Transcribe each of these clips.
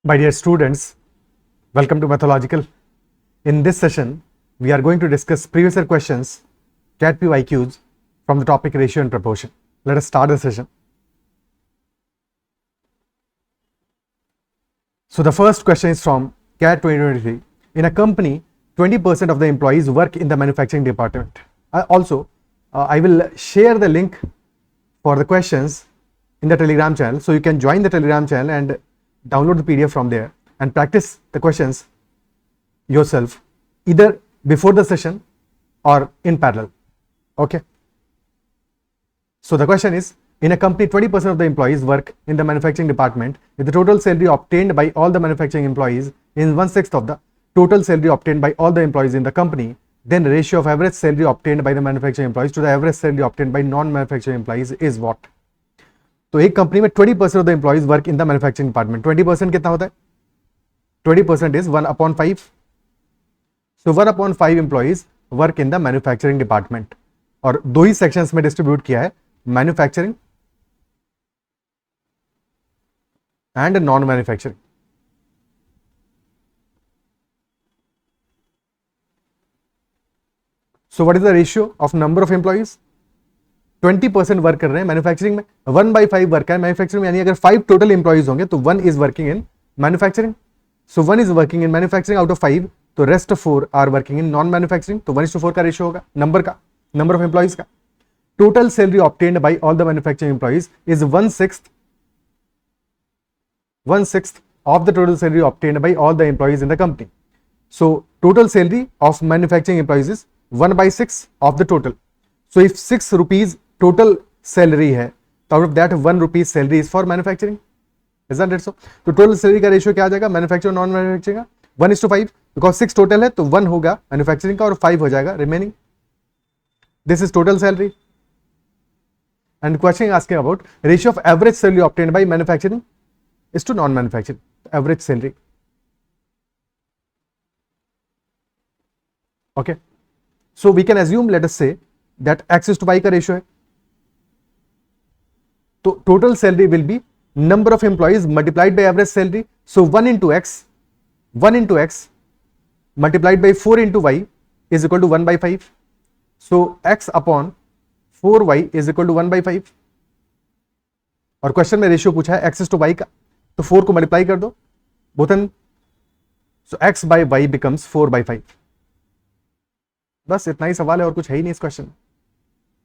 My dear students, welcome to Mathological. In this session, we are going to discuss previous year questions, CAT PYQs from the topic ratio and proportion. Let us start the session. So the first question is from CAT 2023. In a company, 20% of the employees work in the manufacturing department. I will share the link for the questions in the Telegram channel. So you can join the Telegram channel and download the PDF from there and practice the questions yourself either before the session or in parallel. Okay. So the question is, in a company, 20% of the employees work in the manufacturing department. If the total salary obtained by all the manufacturing employees is 1/6 of the total salary obtained by all the employees in the company, then the ratio of average salary obtained by the manufacturing employees to the average salary obtained by non-manufacturing employees is what? तो एक company में 20% of the employees work in the manufacturing department. 20% कितना होता है? 20% is 1/5. So 1/5 employees work in the manufacturing department. और दो ही sections में distribute किया है, manufacturing and non manufacturing. So what is the ratio of number of employees? 20% work कर रहे हैं मैन्युफैक्चरिंग में, 1/5 वर्क है मैन्युफैक्चरिंग में, यानी अगर 5 टोटल इंप्लॉइज होंगे तो 1 is working in manufacturing. So 1 is working in manufacturing out of 5, तो rest 4 are working in non manufacturing. तो 1:4 का रेशियो होगा नंबर ऑफ एम्प्लॉइज का. Total salary obtained by all the manufacturing employees is 1/6 of the total salary obtained by all the employees in the company. So total salary of manufacturing employees is 1/6 of the total. So if 6 rupees total salary है, तो out of that 1 rupees salary is for manufacturing. Isn't it so? तो total salary का ratio क्या आ जाएगा manufacturing non manufacturing का? 1:5, because 6 total है तो 1 होगा मैन्युफैक्चरिंग का और 5 हो जाएगा remaining. This is total salary. And question asking about ratio of average salary obtained by manufacturing is to non manufacturing. Average salary. Okay, so we can assume, let us say that x is to y का ratio है. तो total salary will be number of employees multiplied by average salary. So 1 into x multiplied by 4 into y is equal to 1/5. So x upon 4y is equal to 1/5. और question में ratio पूछा है x is to y का, तो 4 को multiply कर दो both and. So x by y becomes 4/5. बस इतना ही सवाल है और कुछ है ही नहीं इस question.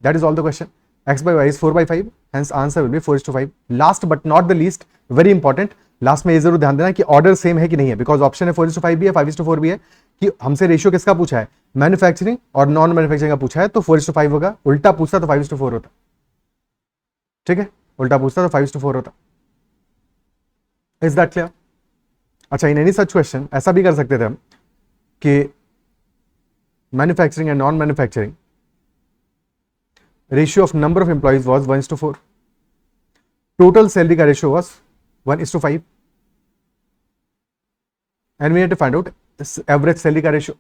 That is all the question. x by y is 4/5, hence answer will be 4:5. Last but not the least, very important, last में ये जरूर ध्यान देना कि ऑर्डर सेम है कि नहीं है, बिकॉज ऑप्शन है 4:5 भी है, 5:4 भी है. कि हमसे रेशियो किसका पूछा है? मैन्युफैक्चरिंग और नॉन मैन्युफैक्चरिंग का पूछा है, तो 4:5 होगा. उल्टा पूछता तो 5:4 होता. ठीक है, उल्टा पूछता तो 5:4 होता. Is that clear? अच्छा, इन एनी सच क्वेश्चन ऐसा भी कर सकते थे हम कि manufacturing and non manufacturing ratio of number of employees was 1:4. Total salary का ratio was 1:5. And we had to find out this average salary का ratio.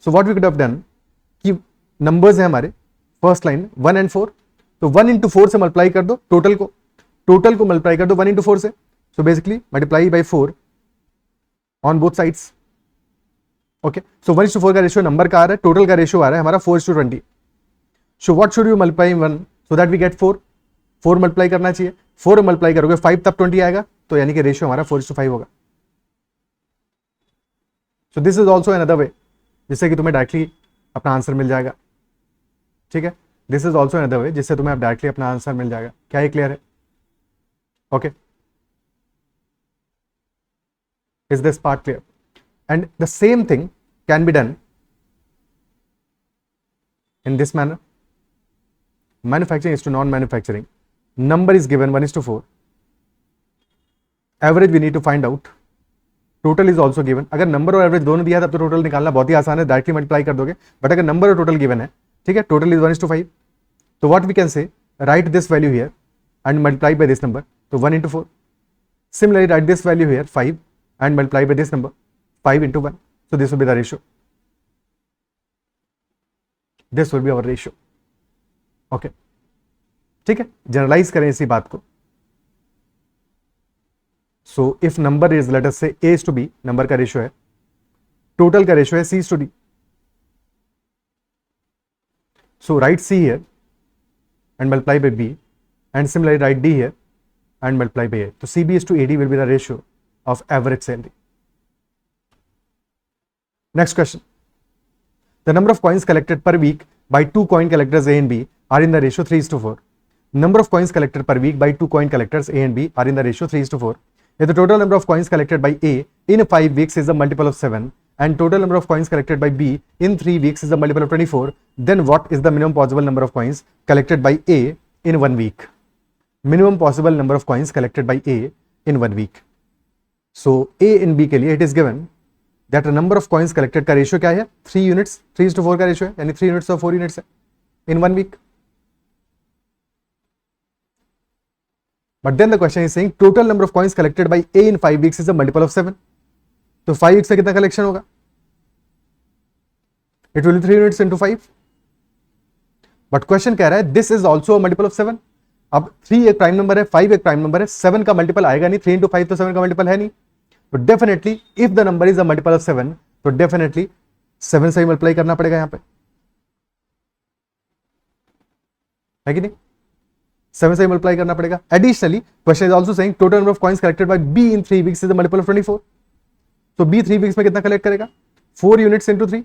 So what we could have done कि numbers है हमारे first line 1 and 4, तो 1 into 4 से multiply कर दो total को multiply कर दो 1 into 4 से. So basically multiply by 4 on both sides. Okay, so 1:4 का ratio number का आ रहा है, total का ratio आ रहा है हमारा 4:20. So what should you multiply in 1 so that we get 4? 4 multiply करना चाहिए. 4 मल्टीप्लाई करोगे 5 तब 20 आएगा, तो यानी कि रेशियो हमारा 4:5 होगा. So this is also another way जिससे कि तुम्हें डायरेक्टली अपना आंसर मिल जाएगा. ठीक है, this is also another way जिससे तुम्हें डायरेक्टली अपना आंसर मिल जाएगा. क्या ये क्लियर है? Okay, is this part clear? And the same thing can be done in this manner. Manufacturing is to non-manufacturing. Number is given 1:4. Average we need to find out. Total is also given. अगर number और average दोनों दिया तब तो total निकालना बहुत ही आसान है, डायरेक्टली मल्टीप्लाई कर दोगे. बट अगर नंबर और टोटल गिवन है, ठीक है, टोटल इज 1:5, तो what we can say, write this value here and multiply by this number, तो 1:4. Similarly write this value here 5 and multiply by this number 5:1. So this will be the ratio. This will be our ratio. Okay, ठीक है, generalise करें इसी बात को. So if number is let us say A is to B, number का ratio है, total का ratio है C is to D. So write C here and multiply by B, and similarly write D here and multiply by A. So CB is to AD will be the ratio of average salary. Next question. The number of coins collected per week by two coin collectors A and B are in the ratio 3:4. Number of coins collected per week by two coin collectors A and B are in the ratio 3:4. If the total number of coins collected by A in 5 weeks is a multiple of 7 and total number of coins collected by B in 3 weeks is a multiple of 24, then what is the minimum possible number of coins collected by A in 1 week? Minimum possible number of coins collected by A in 1 week. So A and B के लिए it is given that number of coins collected का ratio क्या है? 3 units, 3:4 का ratio है, यानी 3 units और 4 units है in 1 week. But then the question is saying total number of coins collected by A in 5 weeks is a multiple of 7. तो 5 weeks में कितना कलेक्शन होगा? It will be 3 units into 5. But question कह रहा है this is also a multiple of 7. अब 3 एक prime number है, 5 एक प्राइम नंबर है, 7 का मल्टीपल आएगा नहीं, 3 into 5 तो 7 का मल्टीपल है नहीं. तो definitely if the number is a multiple of 7 तो डेफिनेटली 7 से ही मल्टीप्लाई करना पड़ेगा यहां पे, है कि नहीं? 7 से ही मल्टीप्लाई करना पड़ेगा. Additionally question is also saying total number of coins collected by B in 3 weeks is a multiple of 24. तो बी 3 वीक्स में कितना कलेक्ट करेगा? 4 units into 3.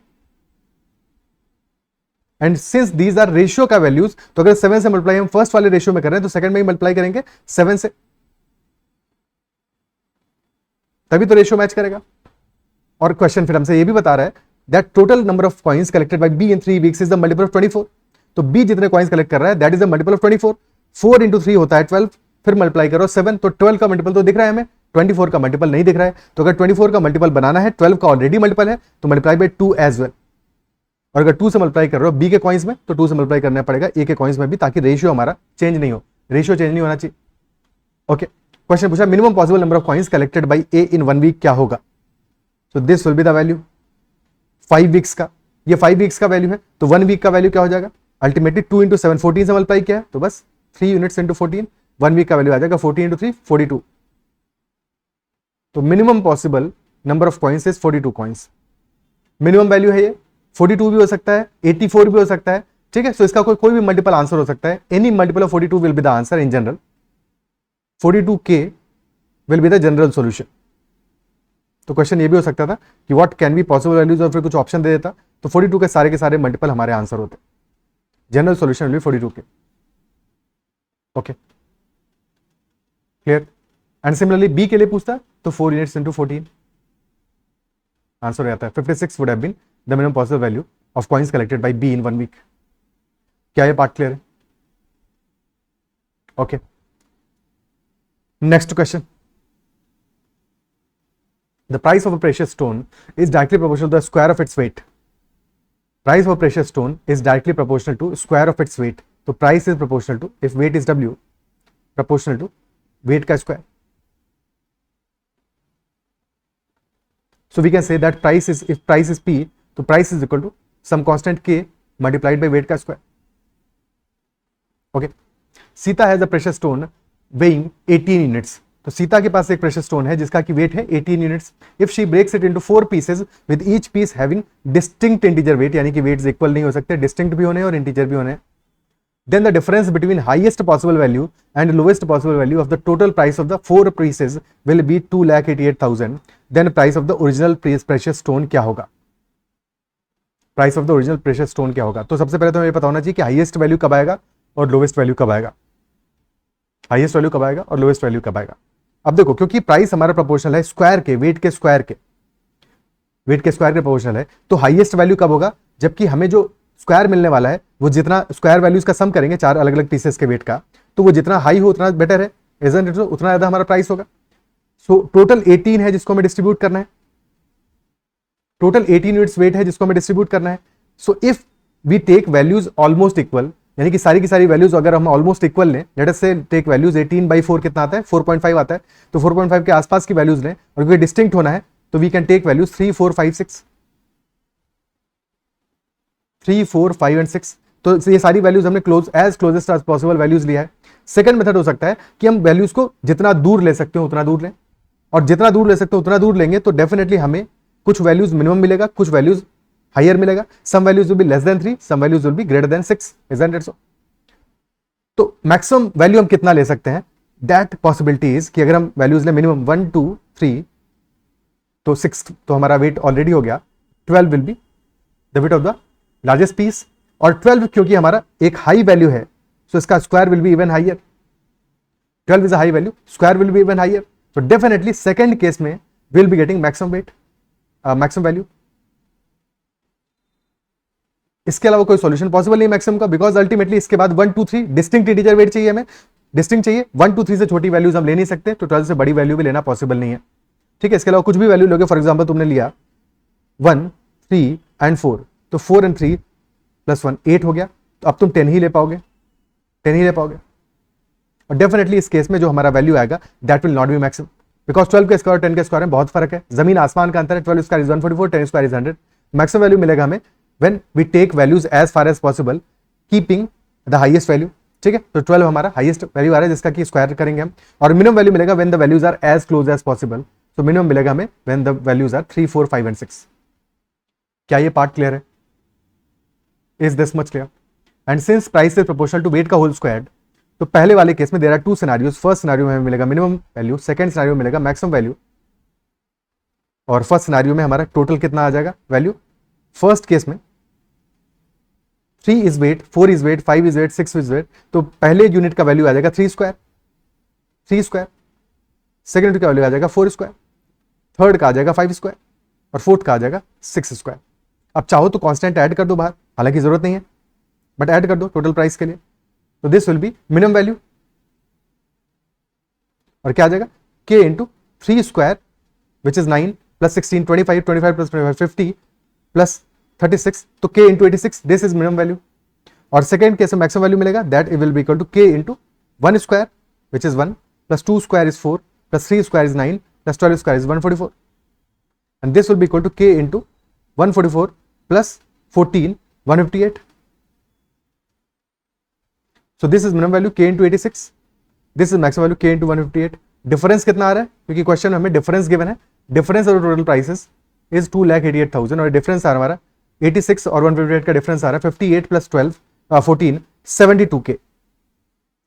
And since these are ratio का वैल्यूज, तो अगर 7 से मल्टीप्लाई हम फर्स्ट वाले रेशियो में कर रहे हैं तो सेकंड में ही मल्टीप्लाई करेंगे 7 से, तभी तो रेशियो मैच करेगा. और क्वेश्चन फिर हमसे ये भी बता रहा है that total number of coins collected by B in 3 weeks is the multiple of 24. तो बी जितने कॉइन्स कलेक्ट कर रहा है that is the multiple of 24. 4 into 3 होता है 12, फिर मल्टीप्लाई करो 7, तो 12 का मल्टीपल तो दिख रहा है हमें, 24 का मल्टीपल नहीं दिख रहा है. तो अगर 24 का मल्टीपल बनाना है, 12 का ऑलरेडी मल्टीपल है, तो मल्टीप्लाई बाय 2 एज वेल. और अगर 2 से मल्टीप्लाई कर रहे हो बी के कॉइन्स में तो 2 से मल्टीप्लाई करना पड़ेगा ए के कॉइन्स में भी, ताकि रेशियो हमारा चेंज नहीं हो. रेशियो चेंज नहीं होना चाहिए. ओके, क्वेश्चन पूछा minimum possible number of coins collected by A in 1 week क्या होगा? So this will be the value 5 weeks का. ये 5 वीक्स का वैल्यू है, तो 1 वीक का वैल्यू क्या हो जाएगा? अल्टीमेटली 2 into 7, 14 से मल्टीप्लाई किया है तो बस 3 यूनिट्स इंटू 14. 1 वीक का वैल्यू आ जाएगा 14 into 3 42. तो minimum possible number of coins is 42 coins. Minimum value है ये. 42 भी हो सकता है, 84 भी हो सकता है, ठीक है. सो इसका कोई भी मल्टीपल आंसर हो सकता है. Any multiple of 42 will be the answer in general. 42k will be the general solution. तो क्वेश्चन ये भी हो सकता था कि what can be possible values, और फिर कुछ ऑप्शन दे देता तो 42 के सारे मल्टीपल हमारे आंसर होते. General solution will be 42k. Okay, clear. And similarly B के लिए पूछता तो 4 यूनिट्स इंटू 14 आंसर हो जाता है. 56 would have been the minimum possible value of coins collected by B in 1 week. क्या ये पार्ट क्लियर है? Okay, next question. The price of a precious stone is directly proportional to the square of its weight. Price of a precious stone is directly proportional to square of its weight. So price is proportional to, if weight is W, proportional to weight का square. So we can say that price is, if price is P, तो price is equal to some constant K multiplied by weight का square. Okay. Sita has a precious stone weighing 18 units. तो सीता के पास एक precious stone है जिसका की weight है 18 units. If she breaks it into 4 pieces with each piece having distinct integer weight, यानी कि वेट्स इक्वल नहीं हो सकते, डिस्टिंक्ट भी होने और इंटीजर भी होने. Then the difference between highest possible value and lowest possible value of the total price of the 4 pieces will be 2,88,000. Then price of the original precious stone क्या होगा? Price of the original precious stone क्या होगा? तो सबसे पहले तो हमें पता होना चाहिए कि हाईएस्ट वैल्यू कब आएगा और लोएस्ट वैल्यू कब आएगा. हाईएस्ट वैल्यू कब आएगा और लोएस्ट वैल्यू कब आएगा? अब देखो, क्योंकि प्राइस हमारा प्रोपोर्शनल है स्क्वायर के, वेट के स्क्वायर के, वेट के स्क्वायर के प्रोपोर्शनल है, तो हाईएस्ट वैल्यू कब होगा? जबकि हमें जो स्क्वायर मिलने वाला है वो जितना स्क्वायर वैल्यूज का सम करेंगे 4 अलग अलग पीसेस के वेट का, तो वो जितना हाई हो उतना बेटर है, इजंट इट? उतना ज्यादा हमारा प्राइस होगा. सो टोटल 18 है जिसको हमें डिस्ट्रीब्यूट करना है. टोटल 18 यूनिट्स वेट है जिसको हमें डिस्ट्रीब्यूट करना है. So if we take values almost equal, यानी कि सारी की सारी वैल्यूज अगर हम ऑलमोस्ट इक्वल लें, let us say take values 18/4 कितना आता है? 4.5 आता है. तो 4.5 के आसपास की वैल्यूज लें, और क्योंकि डिस्टिंक्ट होना है तो we can take values 3, 4, 5, 6. 3, 4, 5 and 6. तो ये सारी वैल्यूज हमने क्लोजेस्ट एज पॉसिबल वैल्यूज लिया है. सेकंड मेथड हो सकता है कि हम वैल्यूज को जितना दूर ले सकते हो उतना दूर लें. और जितना दूर ले सकते हो उतना दूर लेंगे तो डेफिनेटली हमें कुछ वैल्यूज मिनिमम मिलेगा, कुछ वैल्यूज हायर मिलेगा. Some values will be less than 3, some values will be greater than 6. Isn't it so? तो मैक्सिमम वैल्यू हम कितना ले सकते हैं? दैट पॉसिबिलिटी इज कि अगर हम वैल्यूज ले मिनिमम 1 2 3 तो 6 तो हमारा वेट ऑलरेडी हो गया. 12 will be the weight of the largest piece, और 12 क्योंकि हमारा एक हाई वैल्यू है सो इसका square will be even higher. 12 is a high value, square will be even higher. So definitely second case में will be getting maximum weight, maximum value. इसके अलावा कोई सॉल्यूशन पॉसिबल नहीं मैक्सिमम का, बिकॉज अल्टीमेटली इसके बाद 1 2 3 डिस्टिंक्ट इंटीजर वेट चाहिए हमें, डिस्टिंक्ट चाहिए. 1 2 3 से छोटी वैल्यूज हम ले नहीं सकते, तो 12 से बड़ी वैल्यू भी लेना पॉसिबल नहीं है. ठीक है, इसके अलावा कुछ भी वैल्यू लोगे, फॉर एग्जाम्पल तुमने लिया 1 3 एंड 4, तो 4 and 3 + 1 8 हो गया, तो अब तुम 10 ही ले पाओगे, 10 ही ले पाओगे. और डेफिनेटली इस केस में जो हमारा वैल्यू आएगा that will not be maximum, because 12 के स्क्वायर 10 के स्क्वायर में बहुत फर्क है, जमीन आसमान का अंतर है. 12 square is 144, 10 square is 100. Maximum value मिलेगा हमें when we take values as far as possible keeping the highest value. ठीक है, तो 12 हमारा हाईएस्ट वैल्यू आ रहा है जिसका कि स्क्वायर करेंगे हम. और मिनिमम वैल्यू मिलेगा when the values are as close as possible. तो मिनिमम मिलेगा हमें when the values are 3 4 5 and 6. क्या ये पार्ट क्लियर है? Is this much clear? And since price is proportional to weight का होल स्क्वायर्ड, तो पहले वाले केस में there are 2 scenarios. First scenario में हमें मिलेगा मिनिमम वैल्यू, सेकंड सिनेरियो में मिलेगा मैक्सिमम वैल्यू. और फर्स्ट सिनेरियो में हमारा टोटल कितना आ जाएगा वैल्यू? फर्स्ट केस में 3 is weight, 4 is weight, 5 is weight, 6 is weight, तो पहले यूनिट का वैल्यू आ जाएगा 3 स्क्वायर, 3 स्क्वायर. सेकंड यूनिट का वैल्यू आ जाएगा 4 स्क्वायर, थर्ड का आ जाएगा 5 स्क्वायर, और फोर्थ का आ जाएगा 6 स्क्वायर. अब चाहो तो कांस्टेंट ऐड कर दो बाहर, हालांकि जरूरत नहीं है, बट ऐड कर दो टोटल प्राइस के लिए. तो this will be minimum value, और क्या आ जाएगा? k into 3 square which is 9 plus 16 25 25 plus 25 50 plus 36, तो k into 86, this is minimum value. और सेकेंड केस में मैक्सिमम वैल्यू मिलेगा, that it will be equal to k into 1 square which is 1 plus 2 square is 4 plus 3 square is 9 plus 12 square is 144, and this will be equal to k into 144 plus 14 158. So this is minimum value k into 86. This is maximum value k into 158. Difference कितना आ रहा है? क्योंकि question में हमें difference given है. Difference of total prices is 2,88,000 और difference आ रहा हमारा 86 और 158 का डिफरेंस आ रहा है 58 plus 12 14 72k,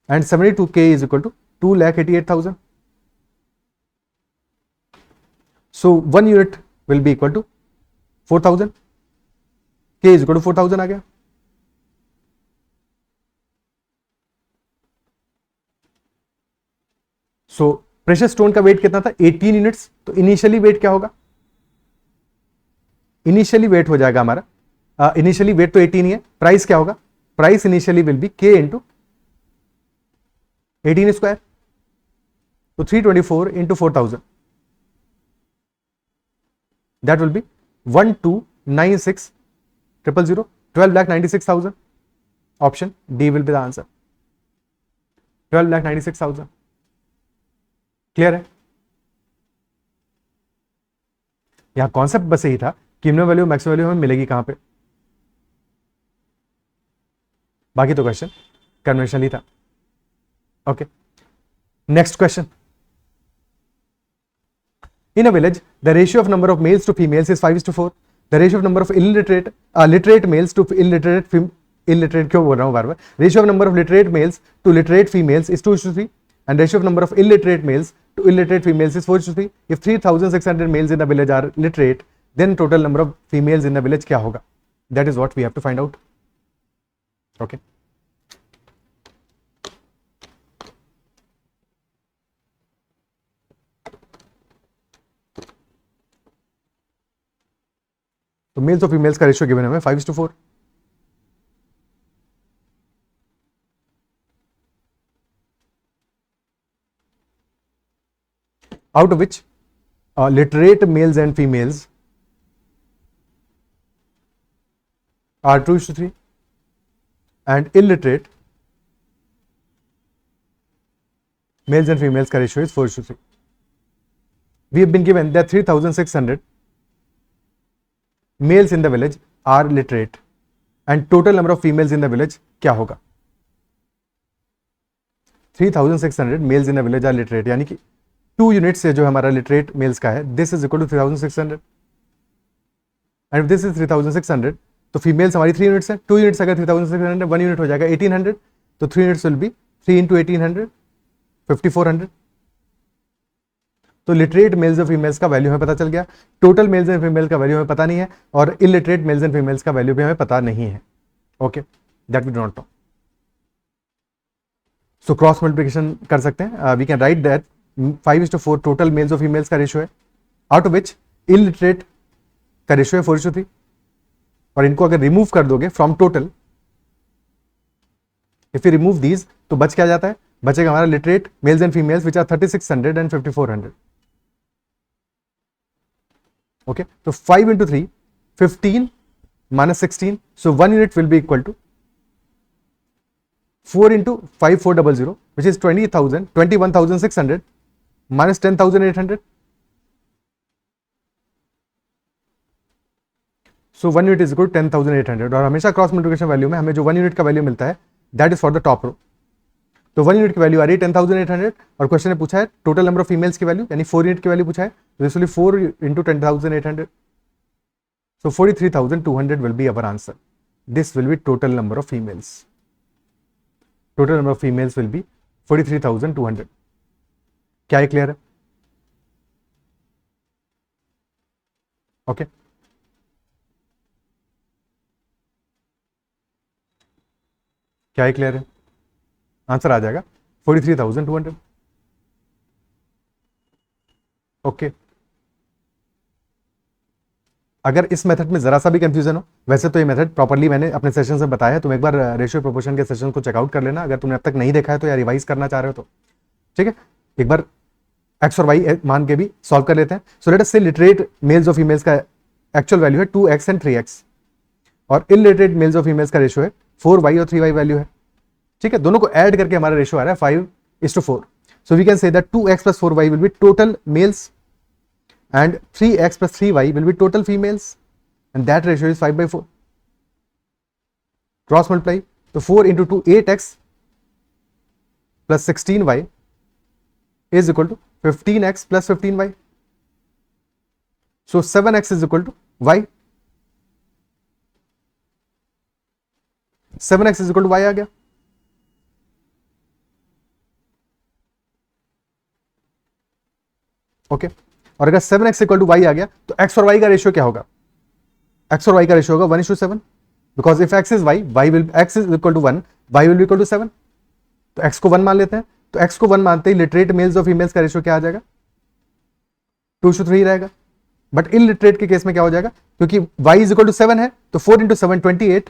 and 72k is equal to 2,88,000. So 1 unit will be equal to 4,000. k is equal to 4,000 आ गया. सो प्रेशर स्टोन का वेट कितना था? 18 यूनिट्स. तो इनिशियली वेट क्या होगा? इनिशियली वेट हो जाएगा हमारा, इनिशियली वेट तो 18 ही है. प्राइस क्या होगा? Price initially will be k into 18 square, तो 324 into 4,000, that will B 1296,000, 12,96,000. Option D will be the answer, 12,96,000. Clear है? यहां कॉन्सेप्ट बस यही था कि मिनिमम वैल्यू मैक्सिमम वैल्यू हमें मिलेगी कहां पे. बाकी तो क्वेश्चन कन्वेंशनली था. Okay, next question. In a village, the ratio of number of males to females is 5:4. The ratio of number of literate males to illiterate क्यों बोल रहा हूँ बार बार? Ratio of number of literate males to literate females is 2:3, and ratio of number of illiterate males to illiterate females is 4:3. If 3,600 males in the village are literate, then total number of females in the village क्या होगा? That is what we have to find out. Okay. तो mails और females का ratio given है हमें 5:4. out of which literate males and females are 2:3 and illiterate males and females का ratio is 4:3. We have been given that 3,600 males in the village are literate and total number of females in the village क्या होगा? 3,600 males in the village are literate, यानी कि 2 unit से जो हमारा literate males का है, this is equal to 3600 and this is 3600, तो फीमेल्स हमारी 3 यूनिट्स है, 2 यूनिट्स अगर 3600, 1 यूनिट हो जाएगा 1800, तो 3 यूनिट्स विल बी 3 इंटू 1800, 5400। तो लिटरेट मेल्स और फीमेल्स का वैल्यू हमें पता चल गया, टोटल मेल्स एंड फीमेल का वैल्यू हमें पता नहीं है, और इलिटरेट मेल्स एंड फीमेल्स का वैल्यू भी हमें पता नहीं है। Okay, that we do not know. So cross multiplication कर सकते हैं, we can write that 5:4 total males और फीमेल्स का रेशियो है, आउट ऑफ विच इलिटरेट का रेशियो है 4:3, और इनको अगर रिमूव कर दोगे from total, if you remove these, तो बच क्या जाता है, बचेगा हमारा literate males and females which are 3600 and 5400। Okay, तो 5 into 3, 15 minus 16, so 1 unit will be equal to 4 into 5400, which is 20,000, 21,600 minus 10,800. So 1 unit is equal to 10,800, और हमेशा क्रॉस मल्टीप्लिकेशन वैल्यू में हमें जो 1 यूनिट का वैल्यू मिलता है, that is for the top row. तो 1 यूनिट की वैल्यू आ रही है 10,800, और क्वेश्चन ने पूछा है टोटल नंबर ऑफ फीमेल्स की वैल्यू, यानी 4 यूनिट की वैल्यू पूछा है, तो this will B 4 into 10,800, so 43,200 will be our answer. This will be total number of females. Total number of females will be 43,200. क्या ये क्लियर है? ओके, क्या ये क्लियर है? आंसर आ जाएगा 43,200. ओके, अगर इस मेथड में जरा सा भी कंफ्यूजन हो, वैसे तो ये मेथड प्रॉपर्ली मैंने अपने सेशन से बताया है, तुम एक बार रेशियो प्रोपोर्शन के सेशन को चेकआउट कर लेना, अगर तुमने अब तक नहीं देखा है तो, या रिवाइज करना चाह रहे हो तो, ठीक है, एक बार एक्स और वाई मान के भी सॉल्व कर लेते हैं। सो लेट अस से लिटरेट मेल्स और फीमेल्स का एक्चुअल वैल्यू है 2x एंड 3x, और इलिटरेट मेल्स और फीमेल्स का रेशियो है 4y और 3y वैल्यू है, ठीक है, दोनों को ऐड करके हमारा रेशियो आ रहा है 5:4। So we can say that 2x plus 4y will be total males and 3x plus 3y will be total females, and that ratio is 5/4. Cross multiply, so 4 into 2, 8x plus 16y is equal to 15x plus 15y. So 7x is equal to y. 7x is equal to y आ गया। Okay, और अगर 7x equal to y आ गया, तो x और y का ratio क्या होगा? x और y का रेशियो होगा 1:7, because if x is x is equal to 1, y will be equal to 7, तो x को 1 मान लेते हैं, तो x को 1 मानते ही लिटरेट मेल्स और फीमेल्स का रेशियो क्या आ जाएगा? 2:3 रहेगा। बट इलिटरेट के केस में क्या हो जाएगा, क्योंकि y इज इक्वल टू 7 है, तो 4 into 7 28,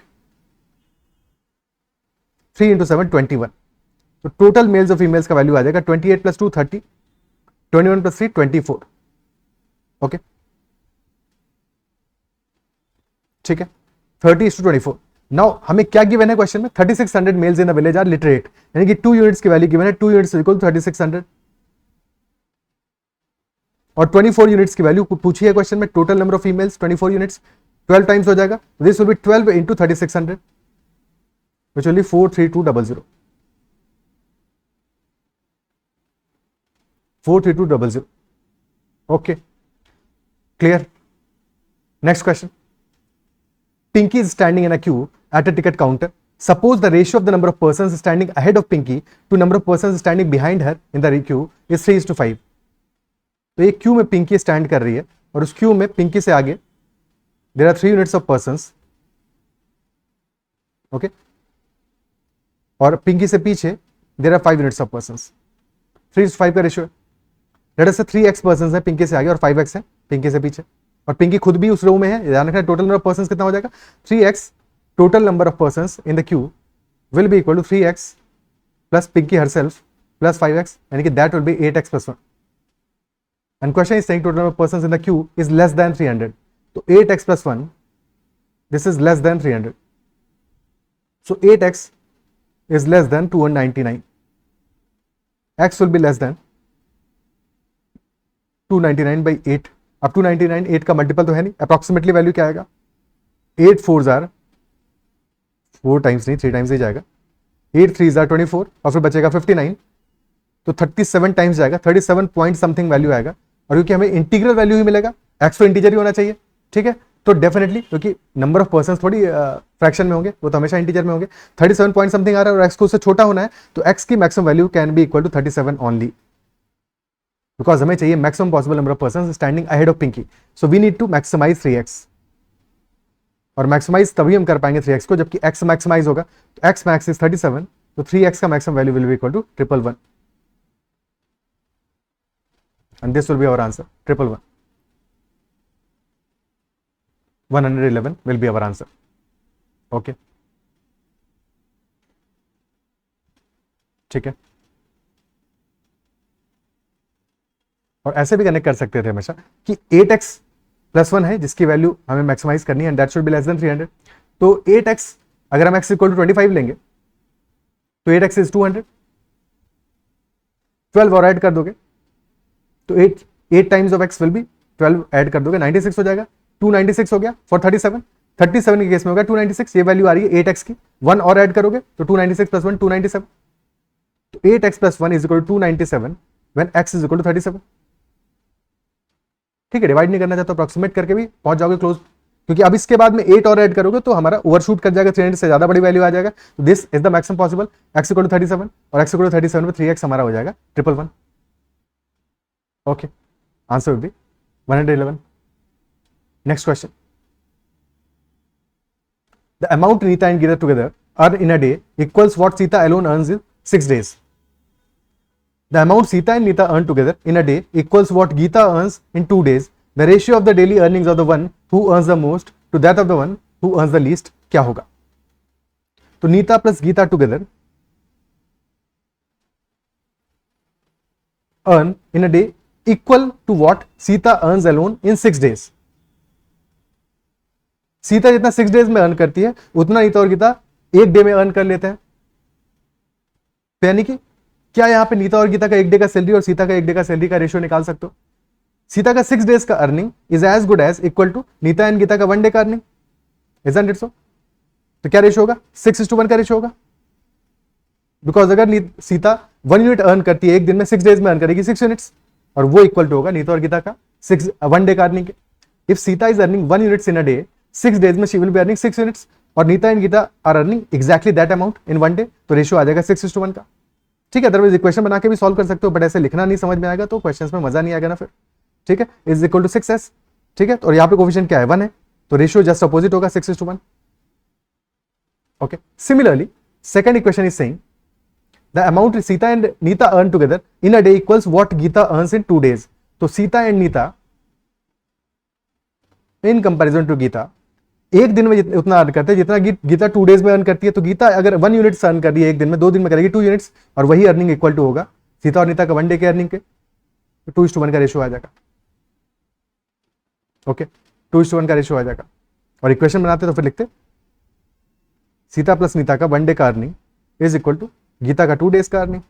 3 into 7 21, तो टोटल मेल्स और फीमेल्स का वैल्यू आ जाएगा 28 plus 2 30, 21 plus 3 24। ओके, ठीक है, 30:24। नाउ हमें क्या गिवन है क्वेश्चन में? 3600 males in the village are literate, यानी कि 2 यूनिट्स की वैल्यू गिवन है, 2 यूनिट्स इक्वल टू 3600, और 24 यूनिट्स की वैल्यू पूछी है क्वेश्चन में, total number of females 24 units, 12 times हो जाएगा, this will B 12 into 3600 which will be 43200, 43200। Okay, clear? Next question. Pinky is standing in a queue at a ticket counter. Suppose the ratio of the number of persons standing ahead of Pinky to number of persons standing behind her in the queue is 3:5. तो एक Q में Pinky stand कर रही है, और उस Q में पिंकी से आगे there are 3 units of persons, okay, और पिंकी से पीछे there are 5 units of persons. 3:5 का रेशियो है। लेट अस से 3x पर्संस है पिंकी से आगे और 5x है पिंकी से पीछे, और पिंकी खुद भी उस रो में है। ध्यान रखना, टोटल नंबर ऑफ पर्संस कितना हो जाएगा? 3x total number of persons in the queue will be equal to 3x plus Pinky herself plus 5x, यानी कि that will be 8x plus 1। And question is saying total number of persons in the queue is less than 300, तो 8x plus 1 this is less than 300, so 8x is less than 299, x will be less than 299 by 8। अब 299 8 का multiple तो है नहीं, approximately value क्या आएगा? 8 4s are 4 times नहीं 3 times ही जाएगा, 8 3s are 24, और फिर बचेगा 59, तो 37 टाइम्स जाएगा, 37 पॉइंट समथिंग वैल्यू आएगा, और क्योंकि हमें इंटीग्रल वैल्यू ही मिलेगा, एक्स तो इंटीजर ही होना चाहिए, ठीक है, तो डेफिनेटली क्योंकि नंबर ऑफ पर्सन थोड़ी फ्रैक्शन में होंगे, वो तो हमेशा इंटीजर में होंगे, 37 पॉइंट समथिंग आ रहा है और एक्स को उससे छोटा होना है, तो एक्स की maximum value can be equal to 37 only, because हमें चाहिए maximum possible number of person standing ahead of Pinky, so we need to maximize 3x, और मैक्सिमाइज तभी हम कर पाएंगे 3x को जबकि x मैक्सिमाइज होगा, तो x मैक्स इज 37, तो 3x का maximum value will be equal to 111, and this will be our answer, 111, 111 will be our answer. Okay, ठीक है, और ऐसे भी कनेक्ट कर सकते थे हमेशा कि 8x + 1 है जिसकी वैल्यू हमें मैक्सिमाइज करनी है, and that should be less than 300, तो 8x अगर हम x इक्वल टू 25 लेंगे तो 8x इज 200, 12 और ऐड कर दोगे तो 8 times of x will be 12 add कर दोगे 96 हो जाएगा, 296 हो गया फॉर 37 के केस में होगा 296, ये वैल्यू आ रही है 8x की, 1 और ऐड करोगे तो 296 + 1 297, तो 8x + 1 is equal to 297 when x is equal to 37, ठीक है, डिवाइड नहीं करना चाहते, अप्रोक्सीमेट करके भी पहुंच जाओगे क्लोज, क्योंकि अब इसके बाद में 8 और ऐड करोगे तो हमारा ओवरशूट कर जाएगा, 300 से ज्यादा बड़ी वैल्यू आ जाएगा, तो this is the maximum possible, x equal to 37 और x इक्वल टू 37 में 3x हमारा हो जाएगा 111, okay, answer will be 111. Next question. The amount Nita and Geeta together earn in a day equals what Sita alone earns in 6 days. The amount Sita and Nita earn together in a day equals what Geeta earns in 2 days. The ratio of the daily earnings of the one who earns the most to that of the one who earns the least क्या होगा? तो Nita plus Geeta together earn in a day equal to what Sita earns alone in 6 days. Sita जितना 6 days में earn करती है उतना नीता और गीता एक डे में अर्न कर लेते हैं, तो यानी कि क्या यहां पे नीता और गीता का एक डे का सैलरी और सीता का एक डे का सैलरी का रेशियो निकाल सकते हो? सीता का 6 डेज का earning is as good as equal to Neeta and Geeta का 1 डे का अर्निंग, इजंट इट सो? तो क्या रेशियो होगा? 6:1 का रेशियो होगा, बिकॉज अगर सीता 1 यूनिट अर्न करती है एक दिन में, 6 डेज में अर्न करेगी 6 यूनिट्स, और वो इक्वल टू होगा नीता और गीता का 1 डे का अर्निंग के. If Sita is earning 1 units in a day, 6 days में she will be earning 6 units, और Nita and Gita are earning exactly that amount in 1 day, तो रेशियो आ जाएगा 6:1 का. ठीक है, अदरवाइज इक्वेशन बना के भी सॉल्व कर सकते हो, बट ऐसे लिखना नहीं समझ में आएगा तो क्वेश्चंस में मजा नहीं आएगा ना फिर. ठीक है, इज इक्वल टू 6s. ठीक है, और यहाँ पे कोफिशिएंट क्या है? 1 है, तो रेशियो जस्ट अपोजिट होगा 6:1. Okay, similarly second equation is saying the amount Sita and Nita earn together in a day equals what Gita earns in 2 days. तो Sita and Nita in comparison to Gita एक दिन में उतना अर्न करते हैं जितना गीता 2 डेज में अर्न करती है. तो गीता अगर 1 यूनिट अर्न कर रही है एक दिन में, 2 दिन में करेगी 2 यूनिट्स, और वही अर्निंग इक्वल टू होगा सीता और नीता का 1 डे के अर्निंग के, तो 2:1 का रेशियो आ जाएगा. ओके, 2:1 का रेशियो आ जाएगा. और इक्वेशन बनाते तो फिर लिखते सीता प्लस नीता का 1 डे का earning is equal to Geeta का 2 डेज का अर्निंग,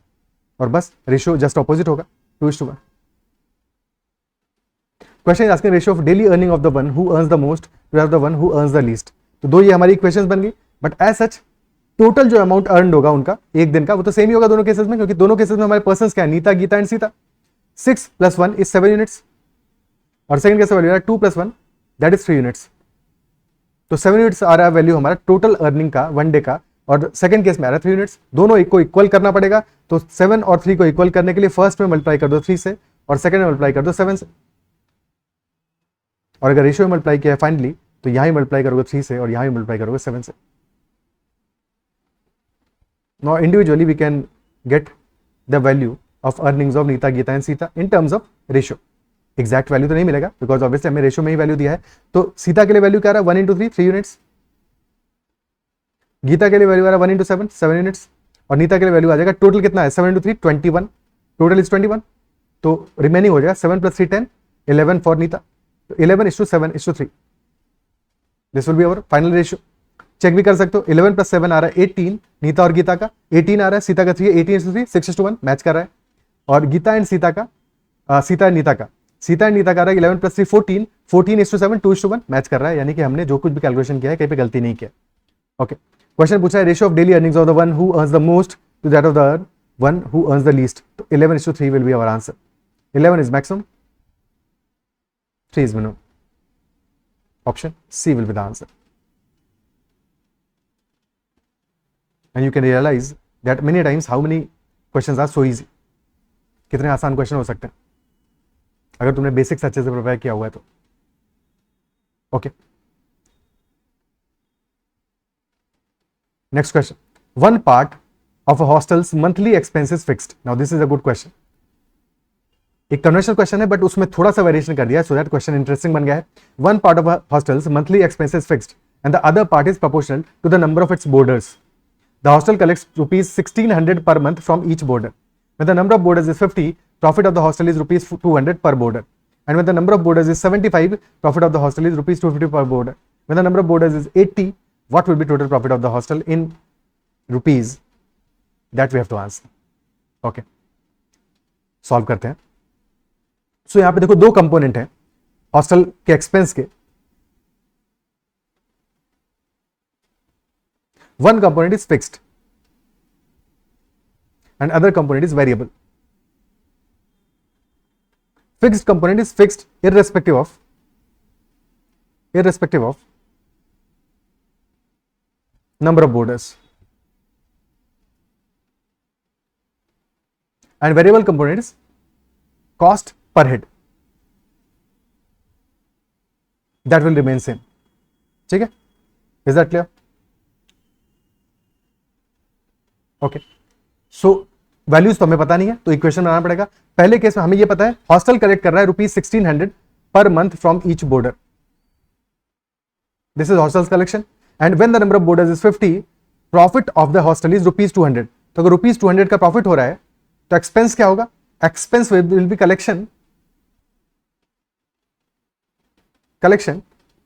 और बस रेशियो जस्ट ऑपोजिट होगा 2:1. Question is asking ratio of daily earning of the one who earns the most to the one who earns the least. तो दो ये हमारी इक्वेशंस बन गई, बट एज सच टोटल जो अमाउंट अर्न होगा उनका एक दिन का वो तो सेम ही होगा दोनों केसेस में, क्योंकि दोनों केसेस में हमारे पर्संस क्या है? Nita, Gita and Sita. 6 + 1 is 7 units, और second case value 2 + 1 that is 3 units. तो 7 यूनिट्स आ रहा है वैल्यू हमारा टोटल अर्निंग का 1 डे का, और सेकंड केस में आ रहा है 3 यूनिट्स. दोनों को इक्वल करना पड़ेगा, तो 7 और 3 को इक्वल करने के लिए फर्स्ट में मल्टीप्लाई कर दो 3 से, और सेकंड में मल्टीप्लाई कर दो 7 से. और अगर रेशियो में मल्टीप्लाई किया है फाइनली, तो यहां ही मल्टीप्लाई करोगे 3 से और यहां ही मल्टीप्लाई करोगे 7 से. Now individually we can get the value of earnings of Neeta, Gita and Sita in terms of ratio. Exact value तो नहीं मिलेगा, बिकॉज ऑब्वियसली हमें रेशियो में ही वैल्यू दिया है. तो सीता के लिए वैल्यू क्या रहा है? 1 × 3 3 यूनिट्स. गीता के लिए वैल्यू आ रहा है 1 × 7 7 यूनिट्स, और नीता के लिए वैल्यू आ जाएगा टोटल कितना है? 7 × 3 21, टोटल इज 21. तो रिमेनिंग हो जाएगा 7 + 3 10 11 फॉर नीता. तो 11:7:3 this will be our final ratio. Check भी कर सकते हो, 11 + 7 आ रहा है 18 नीता और गीता का, 18 आ रहा है सीता का 3 है, 18:3 6:1 मैच कर रहा है. और गीता एंड सीता का सीता एंड नीता का आ रहा है 11 + 3 14 14:7 2:1 मैच कर रहा है. यानी कि हमने जो कुछ भी कैलकुलेशन किया है कहीं पे गलती नहीं किया. ओके, क्वेश्चन पूछा है ratio of daily earnings of the one who earns the most to that of the one who earns the least. So 11:3 will be our answer. 11 is maximum, 3 is minimum. Option C will be the answer. And you can realize that many times how many questions are so easy. कितने आसान question हो सकते हैं अगर तुमने basics अच्छे से prepare किया हुआ है तो. Okay, next question. One part of a hostel's monthly expenses fixed. Now this is a good question. एक कन्वर्शन क्वेश्चन है बट उसमें थोड़ा सा वेरिएशन कर दिया है सो दैट क्वेश्चन इंटरेस्टिंग बन गया है. One part of hostels monthly expenses fixed and the other part is proportional to the number of its boarders. The hostel collects ₹1600 per month from each boarder. When the number of boarders is 50, profit of the hostel is ₹200 per boarder. And when the number of boarders is 75, profit of the hostel is ₹250 per boarder. When the number of boarders is 80, what will be total profit of the hostel in rupees? That we have to answer. Okay, solve करते हैं. सो यहां पे देखो दो component है hostel के expense के. One component is fixed and other component is variable. Fixed component is fixed irrespective of number of boarders. And variable component is cost per head. That will remain same. ठीक है, is that clear? Okay. So values तो हमें पता नहीं है तो equation बनाना पड़ेगा. पहले केस में हमें ये पता है हॉस्टल कलेक्ट कर रहा है ₹1600 per month from each boarder. This is hostel's collection and when the number of boarders is 50, profit of the hostel is ₹200. तो अगर ₹200 का प्रॉफिट हो रहा है तो एक्सपेंस क्या होगा? Expense will be collection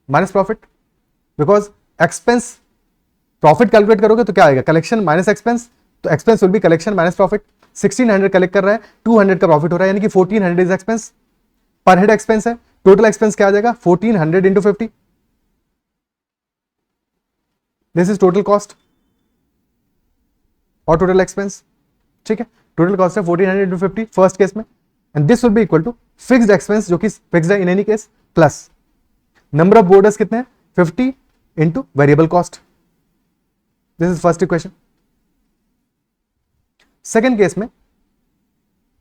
minus profit. Because expense profit calculate करोगे तो क्या आएगा? Collection minus expense. तो expense will be collection minus profit. 1600 collect कर रहा है, 200 का प्रॉफिट हो रहा है, यानी कि 1400 is expense. Per head expense है. टोटल एक्सपेंस क्या आ जाएगा? 1400 into 50. This is total cost और टोटल एक्सपेंस. ठीक है, टोटल कॉस्ट है 1400 इंटू 50 फर्स्ट केस में and this will be equal to fixed expense जो कि फिक्स्ड है in any case plus number of boarders कितने हैं? 50 into variable cost. This is first equation. Second case में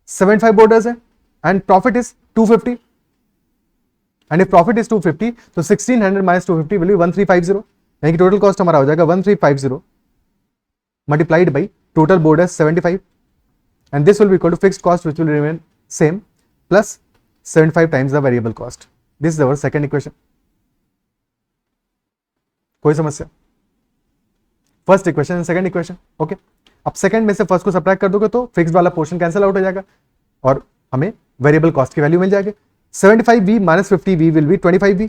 75 बोर्डर्स है and profit is 250 and if profit is 250 तो 1600 minus 250 will be 1350. यानी कि टोटल कॉस्ट हमारा हो जाएगा 1350 multiplied by total boarders 75 and this will be equal to fixed cost which will remain same plus 75 times the variable cost. This is our second equation. कोई समस्या? First equation and second equation. Okay, अब second में से first को subtract कर दोगे तो fixed वाला पोर्शन कैंसिल आउट हो जाएगा और हमें वेरिएबल कॉस्ट की वैल्यू मिल जाएगी. 75v minus 50v will be 25v.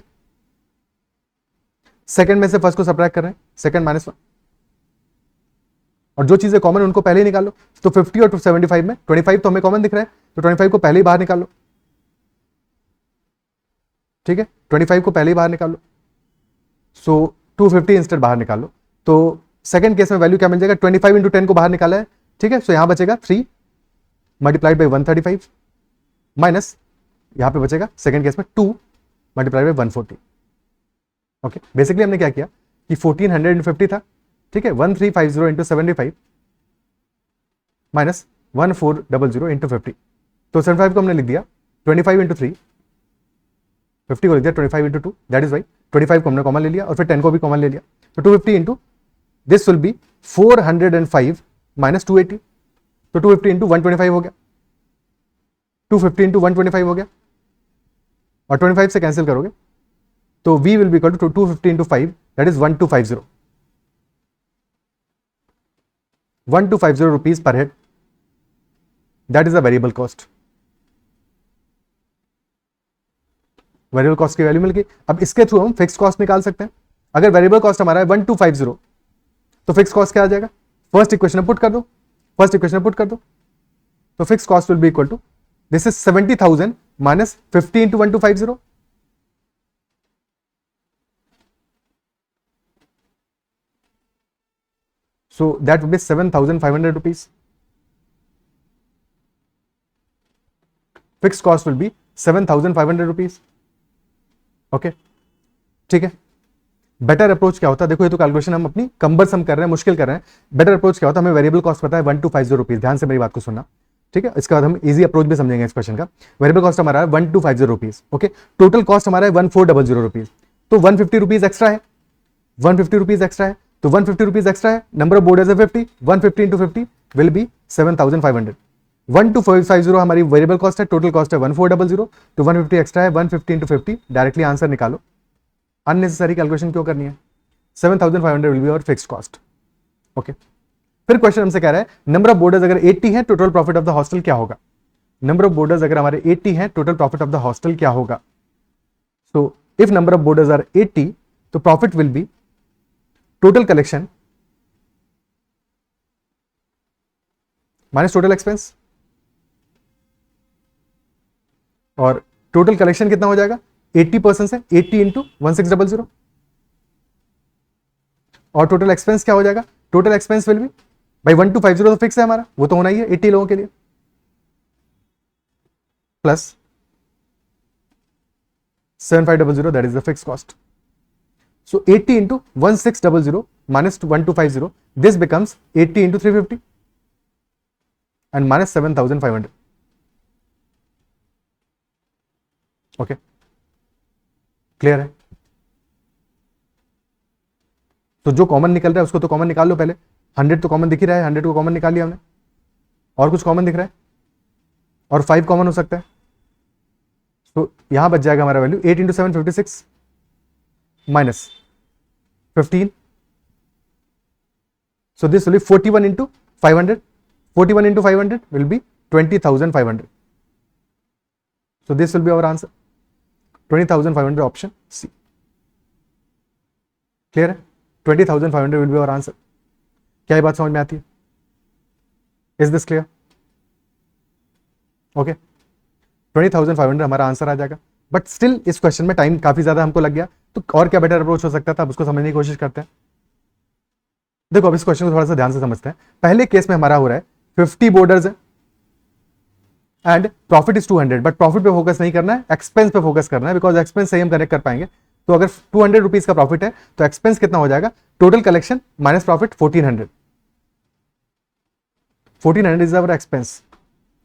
Second में से फर्स्ट को सब्ट्रैक्ट कर रहे हैं, सेकंड माइनस 1 और जो चीजें कॉमन उनको पहले ही निकालो. तो 50 और 75 में 25 तो हमें कॉमन दिख रहा है तो 25 को पहले ही बाहर निकालो. ठीक है, 25 को पहले ही बाहर निकालो. सो 250 इंस्टेड बाहर निकालो. तो सेकंड केस में वैल्यू क्या मिल जाएगा? 25 इंटू 10 को बाहर निकाला है. ठीक है, सो यहां बचेगा 3 मल्टीप्लाइड बाई 135 माइनस यहां पे बचेगा सेकंड केस में 2 मल्टीप्लाइड बाई 140. ओके, बेसिकली हमने क्या किया कि 1400 इंटू 50 था. ठीक है, 1350 इंटू 75 माइनस 1400 इंटू 50. तो 75 को हमने लिख दिया 25 इंटू 3, 50 को लिख दिया 25 इंटू 2, दैट इज वाई 25 को हमने कॉमन ले लिया और फिर 10 को भी कॉमन ले लिया. तो 250 into this will B 405 minus 280. तो 250 इंटू 125 हो गया, 250 इंटू 125 हो गया और 25 से कैंसिल करोगे तो v will be equal to 250 into 5 that is 1250. 1250 rupees per head. That is the variable cost. Variable cost की वैल्यू मिल गई. अब इसके थ्रू हम फिक्स कॉस्ट निकाल सकते हैं. अगर वेरिएबल कॉस्ट हमारा है 1250 तो फिक्स कॉस्ट क्या आ जाएगा? फर्स्ट इक्वेशन में पुट कर दो. तो fix cost will be equal to this is 70,000 minus 50 into 1250. So that would be 7,500 rupees. Fix cost will be 7,500 rupees. Okay, ठीक है। बेटर अप्रोच क्या होता है, देखो ये तो कैलकुलेशन हम अपनी कंबरसम कर रहे हैं, मुश्किल कर रहे हैं। बेटर अप्रोच क्या होता है, हमें वेरिएबल कॉस्ट पता है 1250 रुपीज, ध्यान से मेरी बात को सुनना, ठीक है। इसके बाद हम इजी अप्रोच भी समझेंगे इस क्वेश्चन का। वेरिएबल कॉस्ट हमारा है 1250 रुपीज, ओके। टोटल कॉस्ट हमारा है 1400 रुपीज, तो 150 रुपीज एक्स्ट्रा है, 150 रुपीज एक्स्ट्रा है, तो 150 रुपीज एक्स्ट्रा है, नंबर ऑफ बोर्डर्स है 50, 150 इंटू 50 विल बी 7,500। 1250 हमारी वेरिएबल कॉस्ट है, टोटल कॉस्ट है 1400, तो 150 एक्स्ट्रा है, 150 इंटू 50, डायरेक्टली आंसर निकालो। अननेसेसरी कैलकुलेशन क्यों करनी है? 7,500 विल बी और फिक्स्ड कॉस्ट, ओके। फिर क्वेश्चन हमसे कह रहा है नंबर ऑफ बोर्डर्स अगर 80 है, total profit of the hostel क्या होगा? नंबर ऑफ बोर्डर्स अगर हमारे 80 है, total profit of the hostel क्या होगा? So if number of boarders are 80, तो profit will be total collection minus total expense, और टोटल कलेक्शन कितना हो जाएगा? 80% से 80 इंटू 1600, और टोटल एक्सपेंस क्या हो जाएगा? टोटल एक्सपेंस विल बी भाई 1250 तो फिक्स है हमारा, वो तो होना ही है 80 लोगों के लिए, plus 7500 that is the fix cost. So 80 into 1600 minus 1250, this becomes 80 into 350 and minus 7,500, okay. Clear है? तो जो कॉमन निकल रहा है उसको तो कॉमन निकाल लो पहले। 100 तो कॉमन दिख ही रहा है, 100 को कॉमन निकाल लिया हमने, और कुछ कॉमन दिख रहा है, और 5 कॉमन हो सकता है, तो यहां बच जाएगा हमारा value 8 into 7 56 minus 15, so this will be 41 into 500, 41 into 500 will be 20,500, so this will be our answer 20,500, option C. Clear है? 20,500 विल बी आवर आंसर। क्या ये बात समझ में आती है? Is this clear? ओके, 20,500 हमारा आंसर आ जाएगा। बट स्टिल इस क्वेश्चन में टाइम काफी ज्यादा हमको लग गया, तो और क्या बेटर अप्रोच हो सकता था, अब उसको समझने की कोशिश करते हैं। देखो अब इस क्वेश्चन को थोड़ा सा ध्यान से समझते हैं। पहले केस में हमारा हो रहा है 50 बोर्डर्स है and profit is 200, but profit पे फोकस नहीं करना है, एक्सपेंस पे फोकस करना है, बिकॉज एक्सपेंस सही हम कनेक्ट कर पाएंगे। तो अगर 200 रुपीज का प्रॉफिट है तो एक्सपेंस कितना हो जाएगा? Total collection minus profit 1400, 1400 is our expense,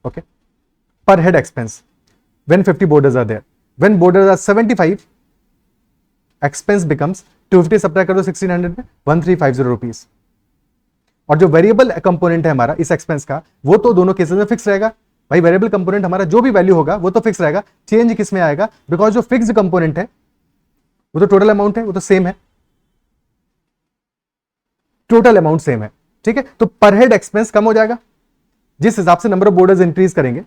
okay, पर head expense when 50 borders are there. When borders are 75, expense becomes 250, subtract कर दो 1600 में 1350 रुपीज। और जो वेरिएबल कंपोनेंट है हमारा इस एक्सपेंस का, वो तो दोनों केसेस में फिक्स रहेगा। भाई वेरिएबल कंपोनेंट हमारा जो भी वैल्यू होगा वो तो फिक्स रहेगा, चेंज किस में आएगा? बिकॉज जो फिक्स्ड कंपोनेंट है वो तो टोटल अमाउंट है, वो तो सेम है, टोटल अमाउंट सेम है, ठीक है। तो पर हेड एक्सपेंस कम हो जाएगा जिस हिसाब से नंबर ऑफ बोर्डर्स इंक्रीज करेंगे।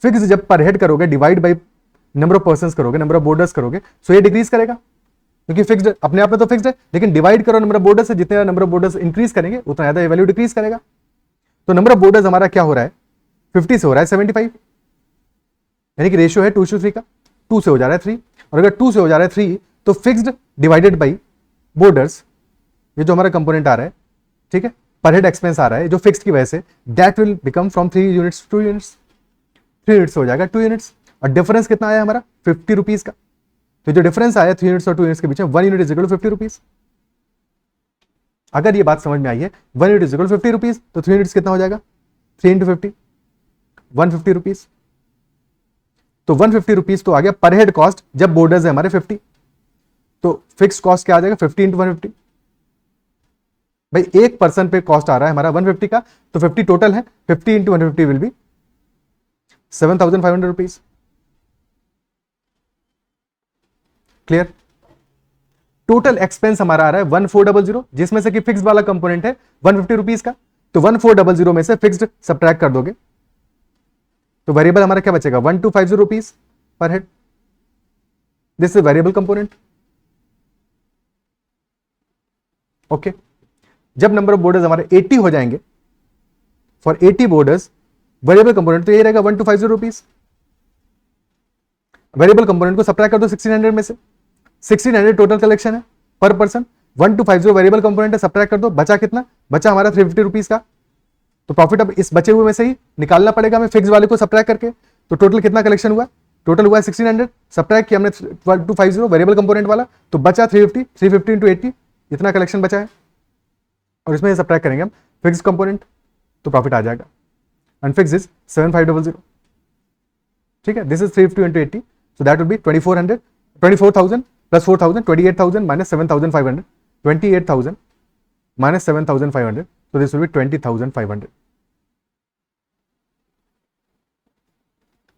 फिक्स जब पर हेड करोगे, divide by number of persons करोगे, नंबर ऑफ बोर्डर्स करोगे, सो ये डिक्रीज करेगा, क्योंकि फिक्स्ड अपने आप में तो फिक्स्ड है, लेकिन डिवाइड करो नंबर ऑफ बोर्डर्स से, जितने नंबर ऑफ बोर्डर्स इंक्रीज करेंगे उतना ज्यादा ये वैल्यू डिक्रीज करेगा। तो नंबर ऑफ बोर्डर्स हमारा क्या हो रहा है? 50 से हो रहा है 75, यानी कि रेशियो है 2:3 का, 2 से हो जा रहा है 3, और अगर 2 से हो जा रहा है 3 तो फिक्स्ड डिवाइडेड बाई बोर्डर्स, ये जो हमारा कंपोनेंट आ रहा है, ठीक है, पर हेड एक्सपेंस आ रहा है जो फिक्स्ड की वजह से, that will become from 3 units 2 units, 3 units हो जाएगा 2 यूनिट्स। और डिफरेंस कितना आया हमारा? 50 रुपीज का। तो जो डिफरेंस आया 3 यूनिट्स और 2 यूनिट्स के बीच में, 1 unit is equal to 50 rupees. अगर ये बात समझ में आई है, 1 unit is equal to 50 rupees, तो 3 यूनिट्स कितना हो जाएगा? 3 इंटू 50, 150 रुपीज। तो 150 रुपीज तो आ गया पर हेड कॉस्ट जब बोर्डर्स है हमारे 50। तो फिक्स कॉस्ट क्या आ जाएगा? 50 इंटू 150। भाई एक पर्सन पे कॉस्ट आ रहा है हमारा 150 का, तो 50 टोटल है, 50 into 150 will be 7,500 rupees. Clear? Total expense हमारा आ रहा है 1400, जिसमें से कि फिक्स्ड वाला कंपोनेंट है 150 रुपीज का, तो 1400 में से फिक्स्ड सब्ट्रैक्ट कर दोगे तो वेरिएबल हमारा क्या बचेगा? 1250 rupees per head. This is variable component, okay. जब नंबर ऑफ बोर्डर्स हमारे 80 हो जाएंगे, फॉर 80 बोर्डर्स, वेरिएबल कंपोनेंट तो यही रहेगा 1250 रुपीज। वेरिएबल कंपोनेंट को सब्ट्रैक्ट कर दो 1600 में से, 1600 टोटल कलेक्शन है पर पर्सन, 1250 वेरिएबल कंपोनेंट है, सब्ट्रैक्ट कर दो, बचा कितना? बचा हमारा 350 रुपीज का तो प्रॉफिट अब इस बचे हुए में से ही निकालना पड़ेगा हमें फिक्स वाले को सब्ट्रैक्ट करके। तो टोटल कितना कलेक्शन हुआ, टोटल हुआ है 1600, सब्ट्रैक्ट किया हमने 1250 वेरिएबल कंपोनेंट वाला, तो बचा 350, 350 इंटू 80, इतना कलेक्शन बचा है, और इसमें सब्ट्रैक्ट करेंगे हम फिक्स कंपोनेंट, तो प्रॉफिट आ जाएगा। अनफिक्स इज 7500, ठीक है। This is 350 into 80, so that will B 2400, 24,000 plus 4,000, 28,000 minus 7,500, 28,000 minus 7,500, so this will be 20,500।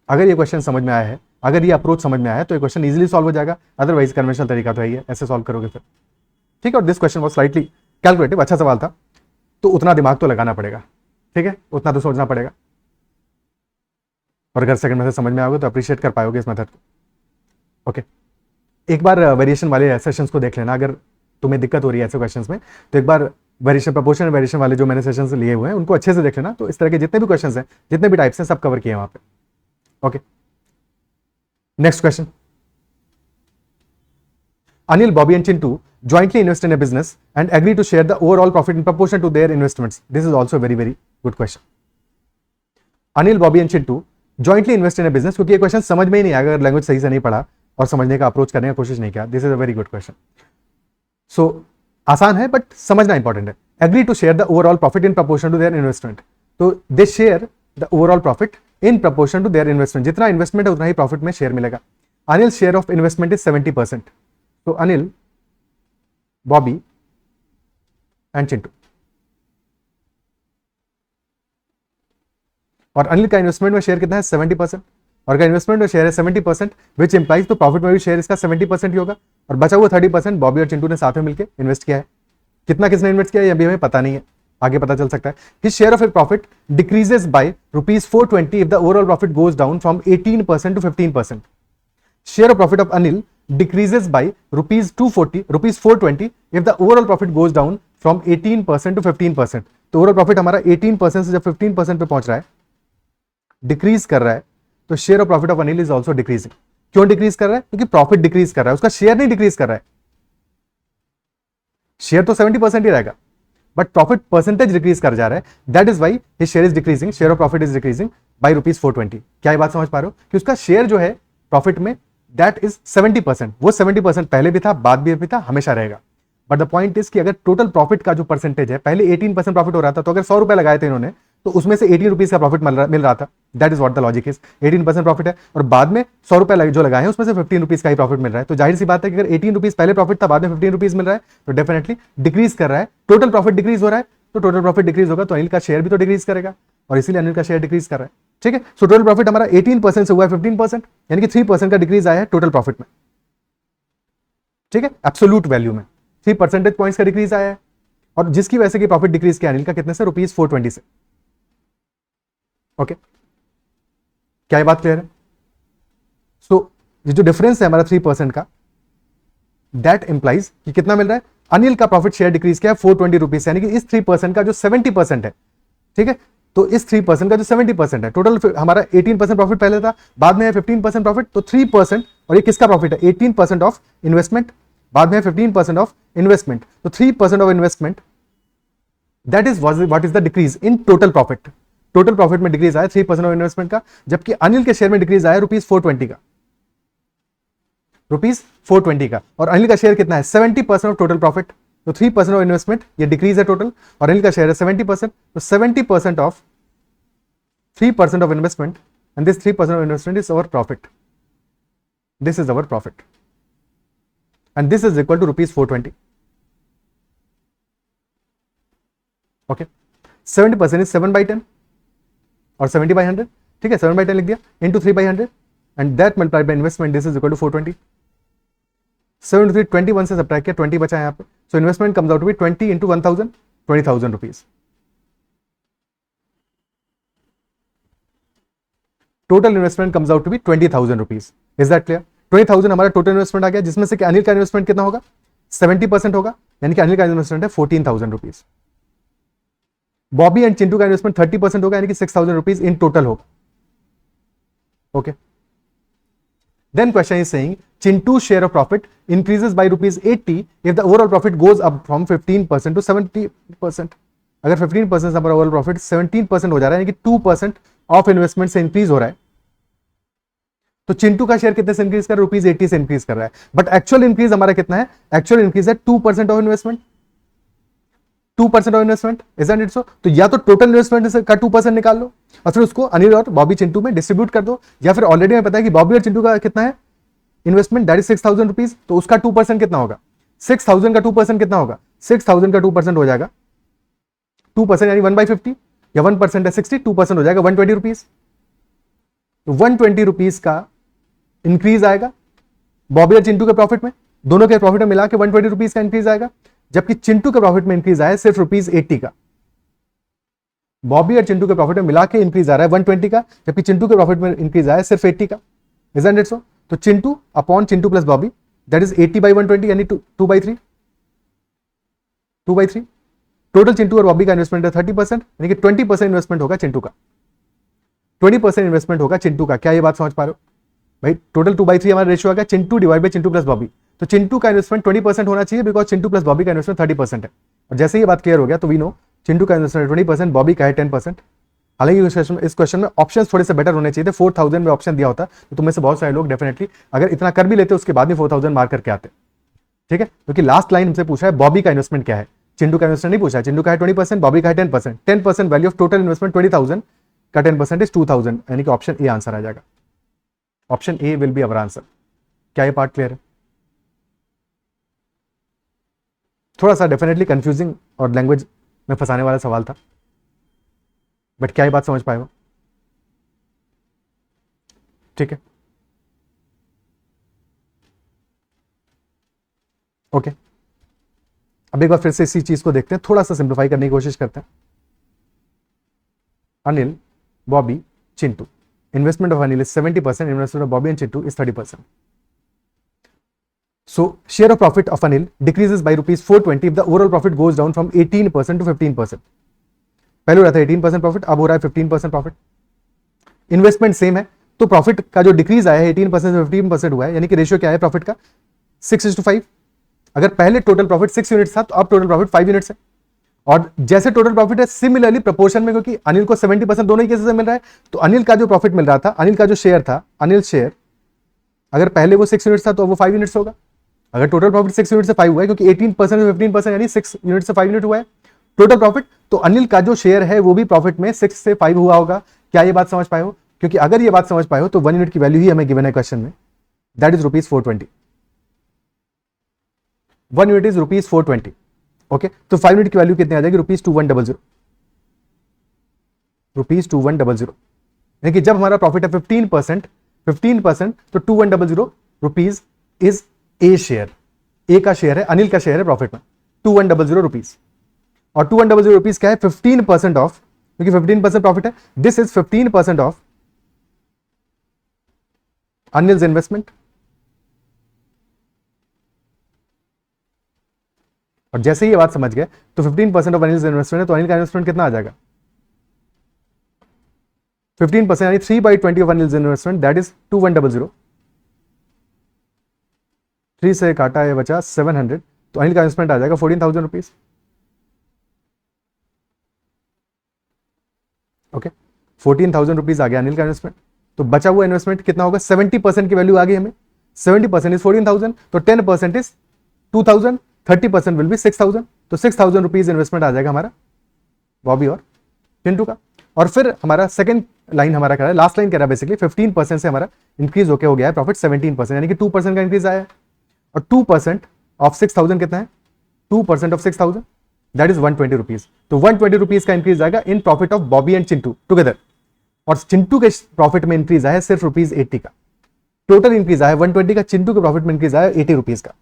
अगर ये क्वेश्चन समझ में आया है, अगर ये अप्रोच समझ में आया है, तो ये क्वेश्चन इजीली सॉल्व हो जाएगा। अदरवाइज कन्वेंशनल तरीका तो है ही, ऐसे सॉल्व करोगे फिर, ठीक है। और this question was slightly calculative, अच्छा सवाल था, तो उतना दिमाग तो लगाना पड़ेगा, ठीक है, उतना तो सोचना पड़ेगा। और अगर सेकंड मेथड समझ में आओगे तो अप्रिशिएट कर पाओगे इस मेथड को। ओके, एक बार वेरिएशन वाले सेशंस को देख लेना, अगर तुम्हें दिक्कत हो रही है ऐसे क्वेश्चंस में, तो एक बार वेरिएशन, प्रोपोर्शन वेरिएशन वाले जो मैंने सेशंस लिए हुए हैं उनको अच्छे से देख लेना। तो इस तरह के जितने भी क्वेश्चंस हैं, जितने भी टाइप्स हैं, सब कवर किए हैं वहां पे। Okay, next question. Anil, Bobby and Chintu jointly invest in a business and agree to share the overall profit in proportion to their investments. This is also a very, very good question. Anil, Bobby and Chintu jointly invest in a business, क्योंकि ये question समझ में ही नहीं आएगा अगर language सही से नहीं पढ़ा और समझने का अप्रोच करने का कोशिश नहीं किया। This is a very good question. So आसान है बट समझना इंपॉर्टेंट है। Agree to share the overall profit in proportion to their investment, तो they share the overall profit in proportion to their investment, जितना इन्वेस्टमेंट है उतना ही profit में शेयर मिलेगा। Anil share of investment is 70%, तो अनिल, बॉबी एंड चिंटू, और अनिल का इन्वेस्टमेंट में शेयर कितना है 70%, और अगर इन्वेस्टमेंट में शेयर है 70%, विच इंप्लाइज तो प्रॉफिट में भी शेयर इसका 70% ही होगा, और बचा हुआ 30% बॉबी और चिंटू ने साथ में मिलकर इन्वेस्ट किया है। कितना किसने इन्वेस्ट किया है अभी हमें पता नहीं है, आगे पता चल सकता है। His share of a profit decreases by ₹420 if the overall profit goes down from 18% to 15%। Share of profit of Anil decreases by ₹420 if the overall profit goes down from 18% to 15%। तो ओवरऑल प्रॉफिट हमारा 18% से जब 15% पे पहुंच रहा है, decrease कर रहा है, तो share of profit of Anil is also decreasing. क्यों डिक्रीज कर रहा है? क्योंकि प्रॉफिट डिक्रीज कर रहा है, उसका शेयर नहीं डिक्रीज कर रहा है। शेयर तो 70% ही रहेगा, बट प्रॉफिट परसेंटेज डिक्रीज कर जा रहा है, that is why his share is decreasing, share of profit is decreasing by ₹420। क्या ये बात समझ पा रहे हो कि उसका शेयर जो है प्रॉफिट में दैट इज 70%, वो 70% पहले भी था, बाद भी था, हमेशा रहेगा। बट द पॉइंट इज कि अगर टोटल प्रॉफिट का जो परसेंटेज है, पहले 18% प्रॉफिट हो रहा था, तो अगर 100 रुपए लगाए थे इन्होंने, तो उसमें से 18 रुपीज का प्रॉफिट मिल रहा था। That is what the logic is. 18% profit है और बाद में 100 रुपए जो लगाए हैं उसमें से 15 रुपीज का ही प्रॉफिट मिल रहा है। तो जाहिर सी बात है कि अगर 18 रुपीज पहले प्रॉफिट था, बाद में 15 रुपीज मिल रहा है, तो डेफिनेटली डिक्रीज कर रहा है, टोटल प्रॉफिट डिक्रीज हो रहा है। तो टोटल प्रॉफिट डिक्रीज होगा तो अनिल का शेयर भी तो डिक्रीज करेगा, और इसीलिए अनिल का शेयर डिक्रीज कर रहा है, ठीक है। सो टोटल प्रॉफिट हमारा 18% से हुआ है 15%, यानी कि 3% का डिक्रीज आया है टोटल प्रॉफिट में, ठीक है। एब्सोल्यूट वैल्यू में 3 परसेंटेज पॉइंट्स का डिक्रीज आया है, और जिसकी वजह से कि प्रॉफिट डिक्रीज किया अनिल का कितने से, ₹420 से। ओके, क्या ये बात क्लियर है? सो ये जो डिफरेंस है हमारा 3% का, दैट इंप्लाइज कि कितना मिल रहा है, अनिल का प्रॉफिट शेयर डिक्रीज किया है 420 रुपीज, यानी कि इस 3% का जो 70% है, ठीक है, तो इस 3% का जो 70% है, टोटल हमारा 18% प्रॉफिट पहले था, बाद में है 15% प्रॉफिट, तो 3%, और ये किसका प्रॉफिट है, 18% ऑफ इन्वेस्टमेंट, बाद में 15% ऑफ इन्वेस्टमेंट, तो 3% of investment, that is what is the decrease in total profit. Total profit में डिक्रीज आया 3% ऑफ इन्वेस्टमेंट का, जबकि अनिल के शेयर में डिक्रीज आया ₹420 का, ₹420 का, और अनिल का शेयर कितना है 70% ऑफ टोटल प्रॉफिट, तो 3% ऑफ इन्वेस्टमेंट, ये डिक्रीज है टोटल, और अनिल का शेयर है 70%, तो 70% of 3% of investment, and this 3% of investment is our profit, this is our profit, and this is equal to ₹420। Okay, 70% is 7/10 और 70/100, ठीक है, 7/10 लिख दिया, into 3/100, and that multiplied by investment, this is equal to 420। 7 to 3 21 से subtract किया, 20 बचा यहाँ पे, so investment comes out to be 20 into 1000, 20,000 rupees. Total investment comes out to be 20,000 rupees. Is that clear? 20,000 हमारा टोटल इन्वेस्टमेंट आ गया, जिसमें से कि अनिल का इन्वेस्टमेंट कितना होगा, 70% होगा, यानी कि अनिल का इन्वेस्टमेंट है 14,000 रुपीज। बॉबी एंड चिंटू का इन्वेस्टमेंट 30% होगा, यानी कि 6,000 रुपीज इन टोटल होगा। Okay, then question is saying Chintu's share of profit increases by ₹80 if the overall profit goes up from 15% to 70%। अगर 15% हमारा ओवरऑल प्रॉफिट 17% हो जा रहा है, यानी कि 2% ऑफ इन्वेस्टमेंट से इंक्रीज हो रहा है, तो चिंटू का शेयर कितने से इंक्रीज कर रहा है? ₹80 से इंक्रीज कर रहा है। बट एक्चुअल इंक्रीज हमारा कितना है? एक्चुअल इंक्रीज है 2% of investment, 2% of investment, isn't it so? तो या तो टोटल इन्वेस्टमेंट का 2% निकाल लो और फिर उसको अनिल और बॉबी चिंटू में डिस्ट्रीब्यूट कर दो, या फिर ऑलरेडी हमें पता है कि बॉबी और चिंटू का कितना है इन्वेस्टमेंट, दैट इज 6,000 रुपीज, तो उसका 2% कितना होगा? 6,000 का 2% कितना होगा? 6,000 का 2% हो जाएगा 2% यानी 1/50, या 1% है 60, 2% हो जाएगा 120 रुपीज। तो 120 रुपीज का इंक्रीज आएगा बॉबी और चिंटू के प्रॉफिट में, दोनों के प्रॉफिट में मिला के 120 रुपीज का इंक्रीज आएगा, जबकि चिंटू के प्रॉफिट में इंक्रीज आया सिर्फ ₹80 का। बॉबी और चिंटू के प्रॉफिट में मिला के इंक्रीज आ रहा है 120 का, जबकि चिंटू के प्रॉफिट में इंक्रीज आया सिर्फ 80 का, इजंट इट सो? तो Chintu upon Chintu plus Bobby, that is 80/120 यानी 2/3, 2/3। टोटल चिंटू और बॉबी का इन्वेस्टमेंट है 30%, यानी कि 20% इन्वेस्टमेंट होगा चिंटू का, 20% इन्वेस्टमेंट होगा चिंटू का। क्या ये बात समझ पा रहे हो भाई? टोटल 2/3 हमारा रेशियो आ गया, Chintu divide by Chintu plus Bobby. तो चिंटू का इन्वेस्टमेंट 20% होना चाहिए, बिकॉज चिंटू प्लस बॉबी का इन्वेस्टमेंट 30% है। और जैसे ये बात क्लियर हो गया तो वी नो चिंटू का इन्वेस्टमेंट 20%, बॉबी का है 10%। हालांकि इस क्वेश्चन में ऑप्शन थोड़े से बेटर होने चाहिए थे, 4,000 में ऑप्शन दिया होता तो तुम में से बहुत सारे लोग डेफिनेटली अगर इतना कर भी लेते उसके बाद में 4,000 मार्क करके आते, ठीक है? क्योंकि लास्ट लाइन हमसे पूछा है बॉबी का इन्वेस्टमेंट क्या है, चिंटू का इन्वेस्टमेंट नहीं पूछा है। चिंटू का है 20%, बॉबी का है 10%, 10% वैल्यू ऑफ टोटल इन्वेस्टमेंट 20,000 का 10% इज 2,000, यानी कि ऑप्शन ए आंसर आ जाएगा। Option A will be our answer. क्या ये पार्ट क्लियर है? थोड़ा सा डेफिनेटली कंफ्यूजिंग और लैंग्वेज में फंसाने वाला सवाल था, बट क्या ये बात समझ पाए हो? ठीक है, ओके। अब एक बार फिर से इसी चीज को देखते हैं, थोड़ा सा सिंप्लीफाई करने की कोशिश करते हैं। Anil, Bobby, Chintu, investment of Anil is 70%, investment of Bobby and Chintu is 30%. So share of profit of Anil decreases by ₹420 if the overall profit goes down from 18% to 15%. पहले हो रहा था 18% प्रॉफिट, अब हो रहा है 15% प्रॉफिट। इन्वेस्टमेंट सेम है, तो प्रॉफिट का जो डिक्रीज आया है 18% से 15% हुआ है, यानी कि रेशियो क्या है प्रॉफिट का? 6:5। अगर पहले टोटल प्रॉफिट 6 यूनिट्स था तो अब टोटल प्रॉफिट 5 यूनिट्स है। और जैसे टोटल प्रॉफिट है सिमिलरली प्रोपोर्शन में, क्योंकि अनिल को 70% दोनों ही केसेस में मिल रहा है, तो अनिल का जो प्रॉफिट मिल रहा था, अनिल का जो शेयर था, अनिल शेयर अगर पहले वो 6 यूनिट्स था तो वो 5 यूनिट्स होगा। अगर टोटल प्रॉफिट 6 यूनिट से 5 हुआ है, क्योंकि 18% से 15% यानी 6 यूनिट से 5 यूनिट हुआ है टोटल प्रॉफिट, तो अनिल का जो शेयर है वो भी प्रॉफिट में 6 से 5 हुआ होगा। क्या ये बात समझ पाए हो? क्योंकि अगर ये बात समझ पाए हो तो 1 यूनिट की वैल्यू ही हमें गिवन है क्वेश्चन में, that is ₹420। 1 unit is ₹420। Okay, तो 5 यूनिट की वैल्यू कितनी आ जाएगी? ₹2100। ₹2100, यानी कि जब हमारा प्रॉफिट है 15% तो 2100 रुपीज इज ए शेयर। ए का शेयर है, अनिल का शेयर है प्रॉफिट में 2100 रुपीज। और 2100 रुपीज क्या है? 15% ऑफ, क्योंकि 15% प्रॉफिट है, this is 15% of Anil's investment. और जैसे ही ये बात समझ गए तो 15% ऑफ अनिल्स इन्वेस्टमेंट है, तो अनिल का इन्वेस्टमेंट कितना आ जाएगा? 15% यानी 3/20 of Anil's investment, that is 2100। 3 से काटा है बचा 700, तो अनिल का इन्वेस्टमेंट आ जाएगा 14,000 रुपीज। ओके, 14,000 रुपीज आ गया अनिल का इन्वेस्टमेंट। तो बचा हुआ इन्वेस्टमेंट कितना होगा? 70% की वैल्यू आ गई हमें। 70% इज 14,000, तो 10% इज 2,000, 30% विल बी 6,000, तो 6,000 रुपीज इन्वेस्टमेंट आ जाएगा हमारा बॉबी और चिंटू का। और फिर हमारा सेकंड लाइन हमारा कह रहा है, लास्ट लाइन कह रहा है बेसिकली 15% से हमारा इंक्रीज होके हो गया है प्रॉफिट 17%, यानी कि 2% का इंक्रीज आया है। और 2% ऑफ 6,000 कितना है? 2% ऑफ 6,000 दैट इज 120 रुपीज। तो 120 रुपीज का इंक्रीज आएगा in profit of Bobby and Chintu together. और चिंटू के प्रॉफिट में इंक्रीज आया सिर्फ ₹80 का। टोटल इंक्रीज आया 120 का, चिंटू के प्रॉफिट में इंक्रीज आया 80 रुपीज का।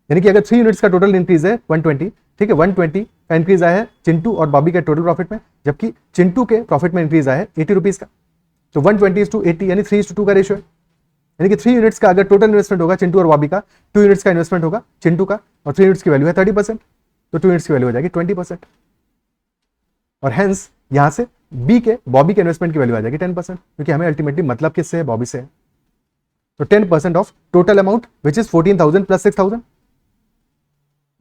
यानी कि अगर 3 यूनिट्स का टोटल इंक्रीज है 120, ठीक है, 120 का इंक्रीज आया है चिंटू और बॉबी के टोटल प्रॉफिट में, जबकि चिंटू के प्रॉफिट में इंक्रीज आया है 80 रुपीज का। तो 120:80 यानी 3:2 का रेशियो है। यानी कि 3 यूनिट्स का अगर टोटल इन्वेस्टमेंट होगा चिंटू और बॉबी का, 2 यूनिट्स का इन्वेस्टमेंट होगा चिंटू का, और 3 यूनिट्स की वैल्यू है 30%, तो 2 यूनिट्स की वैल्यू हो जाएगी 20%। और हेंस यहां से बी के बॉबी के इन्वेस्टमेंट की वैल्यू आ जाएगी 10%, क्योंकि हमें अल्टीमेटली मतलब किससे है? बॉबी से है। तो 10% of total amount which is 14,000 plus 6,000,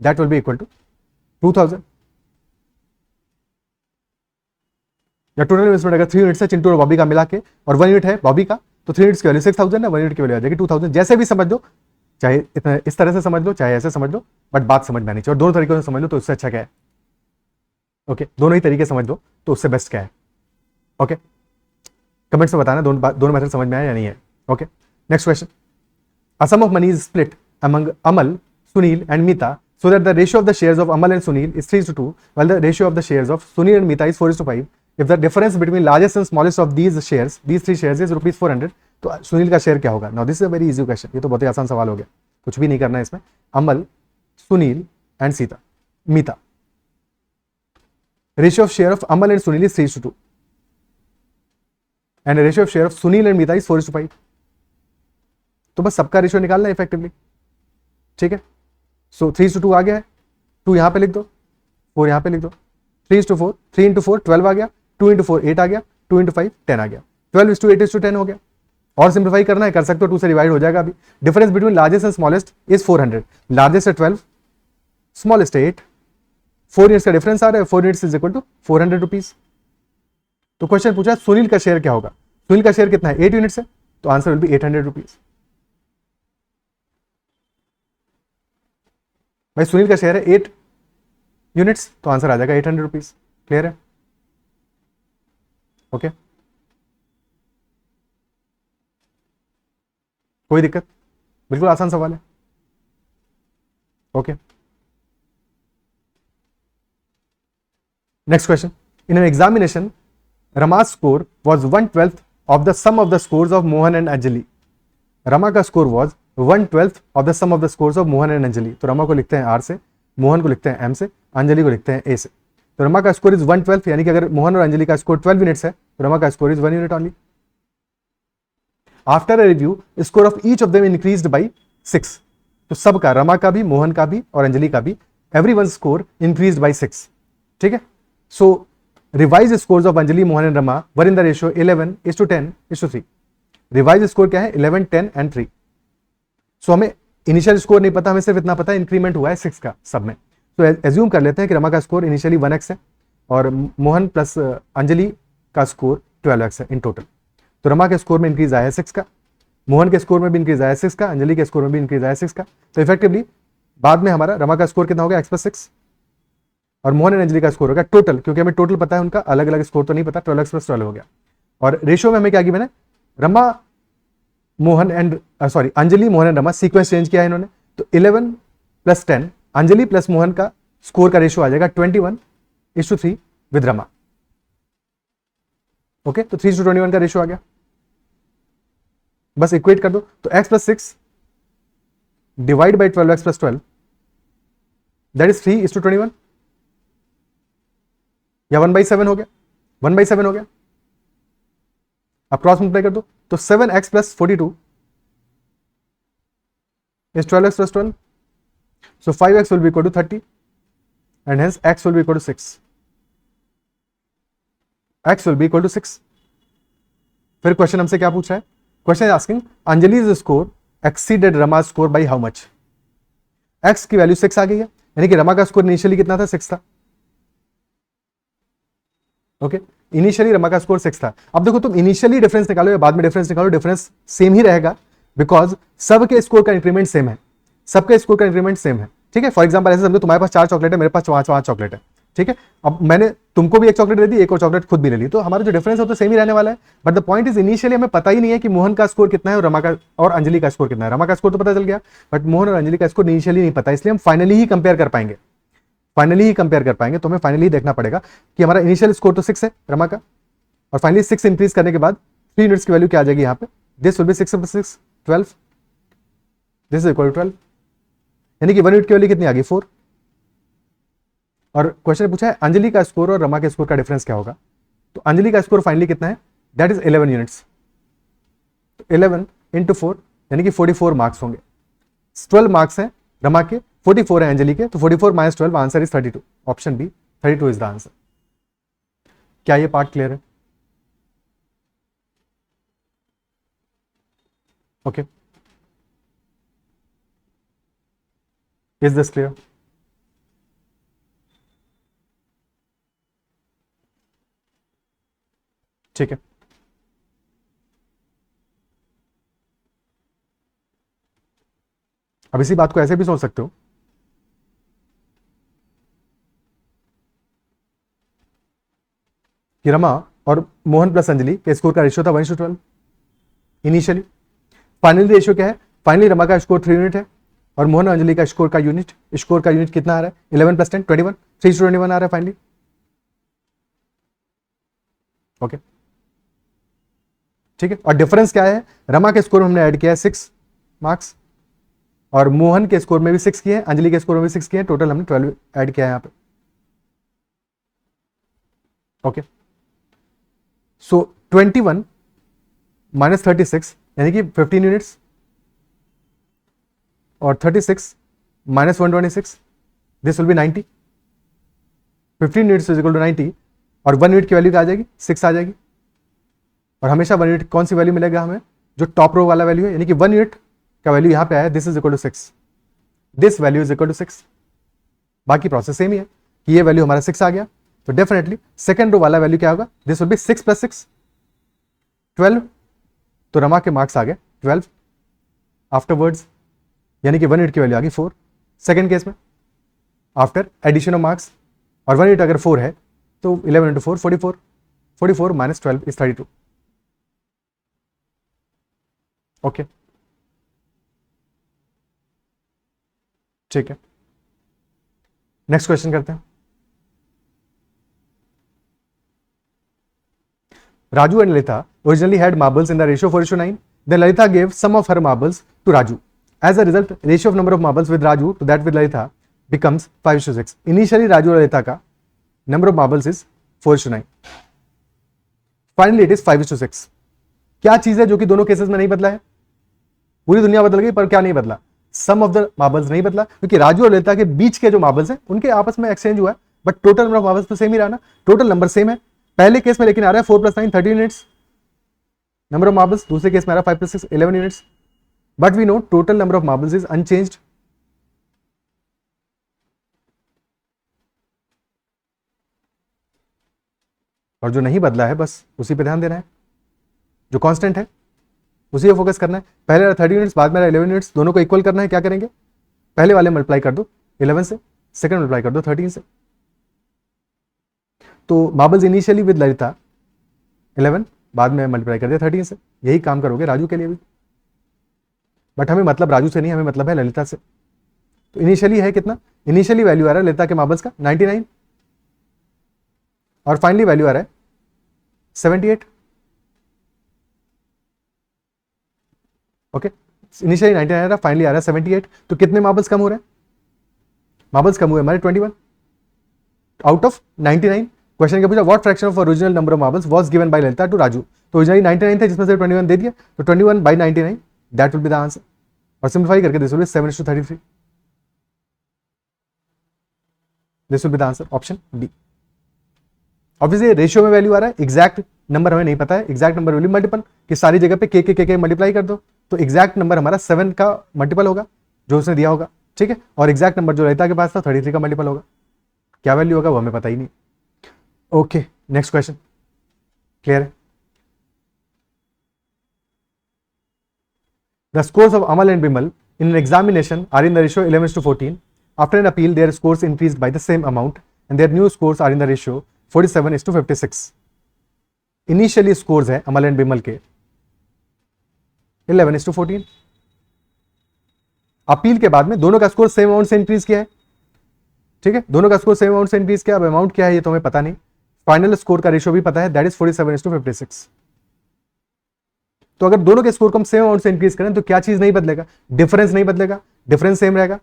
that will be equal to 2,000। या टोटल इन्वेस्टमेंट अगर 3 यूनिट्स है चिंटू और बॉबी का मिला के, और 1 यूनिट है बॉबी का, तो 3 यूनिट्स की वैल्यू 6000 है, 1 यूनिट की वैल्यू आ जाएगी 2000। जैसे भी समझ लो, चाहे इतना इस तरह से समझ लो चाहे ऐसे समझ लो, बट बात समझ में आनी चाहिए। और दोनों तरीकों से समझ लो तो उससे अच्छा क्या है। ओके, दोनों ही तरीके समझ लो तो उससे बेस्ट क्या है। ओके, कमेंट्स में बताना दोनों मेथड समझ में आया या नहीं है। Okay, next question. A sum of money is split among Amal, Sunil and Mita so that the ratio of the shares of Amal and Sunil is 3:2, while the ratio of the shares of Sunil and Mita is 4:5. If the difference between largest and smallest of these three shares is rupees 400, तो सुनील का share क्या होगा। Now this is a very easy question, ये तो बहुत ही आसान सवाल हो गया, कुछ भी नहीं करना है इसमें। Amal, Sunil and Mita, ratio of share of Amal and Sunil is 3:2 and ratio of share of Sunil and Mita is 4:5। तो बस सबका रेशियो निकालना है इफेक्टिवली, ठीक है। सो 3:2 आ गया है, 2 यहां पे लिख दो, 4 यहां पे लिख दो, 3:4, 3 × 4 12 आ गया, 2 × 4 8 आ गया, 2 × 5 10 आ गया, 12:8:10 हो गया। और सिंप्लीफाई करना है कर सकते हो, 2 से डिवाइड हो जाएगा। अभी difference between largest and smallest is 400, largest है 12, स्मॉलेस्ट है 8, 4 यूनिट्स का डिफरेंस आ रहा है, 4 units is equal to 400 rupees. तो क्वेश्चन पूछा सुनील का शेयर क्या होगा। सुनील का शेयर कितना है, 8 यूनिट्स है, तो आंसर विल बी 800 रुपीज। भाई सुनील का शेयर है 8 यूनिट्स, तो आंसर आ जाएगा 800 रुपीज। क्लियर है। ओके, कोई दिक्कत, बिल्कुल आसान सवाल है। Okay, next question. In an examination Rama's score was 1/12 of the sum of the scores of Mohan and Anjali. Rama का score was 1/12 of the sum of the scores of Mohan and Anjali. तो रमा को लिखते हैं R से, मोहन को लिखते हैं M से, अंजलि को लिखते हैं A से। तो रमा का स्कोर इज 1/12, यानी कि अगर मोहन और अंजलि का स्कोर 12 यूनिट्स है तो रमा का score is 1 unit only. After a review score of each of them increased by 6। तो सबका, रमा का भी, मोहन का भी और अंजलि का भी, एवरीवन स्कोर इंक्रीज्ड बाय 6। ठीक है। So revise scores of Anjali, Mohan and Rama were in the ratio 11:10:3। Revise score क्या है, 11 10 एंड 3। सो हमें इनिशियल स्कोर नहीं पता, हमें सिर्फ इतना पता है इंक्रीमेंट हुआ है 6 का सब में। तो एज्यूम कर लेते हैं कि रमा का स्कोर इनिशियली 1x है और मोहन प्लस अंजलि का स्कोर 12x है इन टोटल। तो रमा के स्कोर में इंक्रीज आया है 6 का, मोहन के स्कोर में भी इंक्रीज आया है 6 का, अंजलि के स्कोर में भी इंक्रीज आया है 6 का। तो इफेक्टिवली बाद में हमारा रमा का स्कोर कितना हो गया, x+6, और मोहन एंड अंजलि का स्कोर हो गया टोटल, क्योंकि हमें टोटल पता है उनका, अलग अलग स्कोर तो नहीं पता, 12x+12 हो गया। और रेशियो में हमें क्या किया मैंने, Rama Mohan and sorry Anjali Mohan and Rama sequence change किया है इन्होंने। तो 11 + 10 अंजलि प्लस मोहन का स्कोर का रेशियो आ जाएगा 21:3 विद रमा। ओके, तो 3:21 का रेशियो आ गया। बस इक्वेट कर दो, तो x+6 divide by 12x+12 that is 3:21, या 1/7 हो गया, 1/7 हो गया। अब क्रॉस मल्टीप्लाई कर दो, तो 7x + 42 is 12x+12. So 5x will be equal to 30 and hence x will be equal to 6. x will be equal to 6. फिर क्वेश्चन हमसे क्या पूछा है, question is asking Anjali's score exceeded Rama's score by how much. x की value 6 आ गई है, यानी कि रमा का स्कोर इनिशियली कितना था, 6 था। ओके, इनिशियली रमा का स्कोर 6 था। अब देखो तुम इनिशियली डिफरेंस निकालो या बाद में डिफरेंस निकालो, डिफरेंस सेम ही रहेगा, बिकॉज सबके स्कोर का इंक्रीमेंट सेम है, सबके स्कोर का इंक्रीमेंट सेम है। ठीक है, फॉर एग्जांपल ऐसे समझो तुम्हारे पास 4 चॉकलेट है, मेरे पास 5 चॉकलेट है। ठीक है, अब मैंने तुमको भी एक चॉकलेट दे दी, एक और चॉकलेट खुद भी ले ली, तो हमारा जो डिफरेंस है तो सेम ही रहने वाला है। But the point is initially हमें पता ही नहीं है कि मोहन का स्कोर कितना है और रमा का और अंजलि का स्कोर कितना है। रमा का स्कोर तो पता चल गया, बट मोहन और अंजलि का स्कोर इनिशियली नहीं पता, इसलिए हम फाइनली ही कंपेयर कर पाएंगे, तो हमें फाइनली देखना पड़ेगा कि हमारा इनिशियल स्कोर तो 6 है रमा का, और फाइनली 6 इंक्रीज करने के बाद 3 यूनिट्स की वैल्यू क्या आ जाएगी यहाँ पे, this will be 6 + 6 12, this is equal to 12, यानी कि 1 यूनिट की वैल्यू कितनी आ गई, 4। और क्वेश्चन पूछा है अंजलि का स्कोर और रमा के स्कोर का डिफरेंस क्या होगा। तो अंजलि का स्कोर फाइनली कितना है, दैट इज 11 यूनिट्स। 11 × 4 यानी कि 44 मार्क्स होंगे। 12 मार्क्स हैं रमा के, 44 है अंजलि के, तो 44 - 12 answer is 32। Option B 32 is the answer. क्या ये पार्ट क्लियर है? Okay, is this clear? ठीक है, अब इसी बात को ऐसे भी सोच सकते हो कि रमा और मोहन प्लस अंजलि के स्कोर का रेशियो था 1:12 इनिशियली। फाइनली रेशियो क्या है? फाइनली रमा का स्कोर 3 यूनिट है और मोहन और अंजलि का स्कोर का यूनिट कितना आ रहा है? 11 + 10 21, 3:21 आ रहा है फाइनली। ओके, ठीक है, और डिफरेंस क्या है? रमा के स्कोर में हमने ऐड किया है 6 मार्क्स और मोहन के स्कोर में भी 6 किए हैं, अंजलि के स्कोर में भी 6 किए हैं, टोटल हमने 12 ऐड किया है यहां पे। ओके, सो 21 - 36 यानी कि 15 यूनिट्स और 36 - 126 this will be 90। 15 units is equal to 90 और 1 यूनिट की वैल्यू क्या आ जाएगी? 6 आ जाएगी। और हमेशा 1 यूनिट कौन सी वैल्यू मिलेगा हमें? जो टॉप रो वाला वैल्यू है, यानी कि 1 यूनिट का वैल्यू यहां पे आया, this is equal to 6, this value is equal to 6। बाकी प्रोसेस सेम ही है कि ये वैल्यू हमारा 6 आ गया, तो डेफिनेटली सेकंड रो वाला वैल्यू क्या होगा? This will be 6 + 6 12। तो रमा के मार्क्स आ गए 12 आफ्टरवर्ड्स, यानी कि 1 यूनिट की वैल्यू आ गई 4 सेकंड केस में आफ्टर एडिशन ऑफ मार्क्स। और 1 यूनिट अगर 4 है तो 11 × 4 44, 44 - 12 इज 32। ओके, ठीक है, नेक्स्ट क्वेश्चन करते हैं। Raju and Lalitha originally had marbles in the ratio 4:9. Then Lalitha gave some of her marbles to Raju. As a result, ratio of number of marbles with Raju to that with Lalitha becomes 5:6. Initially, Raju और Lalitha का number of marbles is 4:9. Finally, it is 5:6. क्या चीज है जो कि दोनों cases में नहीं बदला है? पूरी दुनिया बदल गई पर क्या नहीं बदला? सम ऑफ द मार्बल्स नहीं बदला, क्योंकि राजू और ललिता के बीच के जो मार्बल्स हैं उनके आपस में एक्सचेंज हुआ है, but total number of marbles तो सेम ही रहा ना, टोटल नंबर सेम है। पहले केस में लेकिन आ रहा है 4 + 9 13 यूनिट्स नंबर ऑफ मार्बल्स, दूसरे केस में आ रहा है 5 + 6 11 units, but we know total number of marbles is unchanged. और जो नहीं बदला है बस उसी पे ध्यान देना है, जो कांस्टेंट है उसी पे फोकस करना है। पहले 30 यूनिट्स, बाद में 11 यूनिट्स, दोनों को इक्वल करना है। क्या करेंगे? पहले वाले मल्टीप्लाई कर दो 11 से, सेकंड मल्टीप्लाई कर दो 13 से। तो मार्बल्स इनिशियली विद ललिता 11, बाद में मल्टीप्लाई कर दिया 13 से। यही काम करोगे राजू के लिए भी, बट हमें मतलब राजू से नहीं, हमें मतलब है ललिता से। तो इनिशियली है कितना? इनिशियली वैल्यू आ रहा है ललिता के मार्बल्स का 99 और फाइनली वैल्यू आ रहा है 78। ओके, इनिशियली 99 आ रहा है, फाइनली आ रहा है 78। तो कितने मार्बल्स कम हो रहे हैं? मार्बल्स कम हुए हमारे 21 आउट ऑफ 99। क्वेश्चन क्या पूछा? What fraction of original number of marbles was given by Lalita to Raju. तो ओरिजिनली 99 थे जिसमें से 21 दे दिया, तो 21 by 99 that will be the answer. और सिंप्लीफाई करके this will B 7:33, this will be the answer, option D. Obviously ratio में value आ रहा है, एग्जैक्ट नंबर हमें नहीं पता है, एग्जैक्ट नंबर वैल्यू मल्टीपल कि सारी जगह पे के मल्टीप्लाई कर दो, तो एग्जैक्ट नंबर हमारा 7 का मल्टीपल होगा जो उसने दिया होगा, ठीक है। और एग्जैक्ट नंबर जो ललिता के पास था 33 का मल्टीपल होगा। क्या वैल्यू होगा वो हमें पता ही नहीं। ओके, नेक्स्ट क्वेश्चन क्लियर है? The scores of Amal and Bimal in an examination are in the ratio 11:14. After an appeal, their scores increased by the same amount and their new scores are in the ratio 47:56. Initially scores है Amal and Bimal के 11:14. Appeal के बाद में दोनों का score same amount से increase किया है, ठीक है, दोनों का स्कोर सेम अमाउंट से इंक्रीज किया। अब अमाउंट क्या है ये तो हमें पता नहीं, फाइनल स्कोर का रेशियो भी पता है, दैट इज 47:56। तो अगर दोनों के स्कोर को हम सेम अमाउंट से इंक्रीज करें तो क्या चीज नहीं बदलेगा? डिफरेंस नहीं बदलेगा, डिफरेंस सेम रहेगा।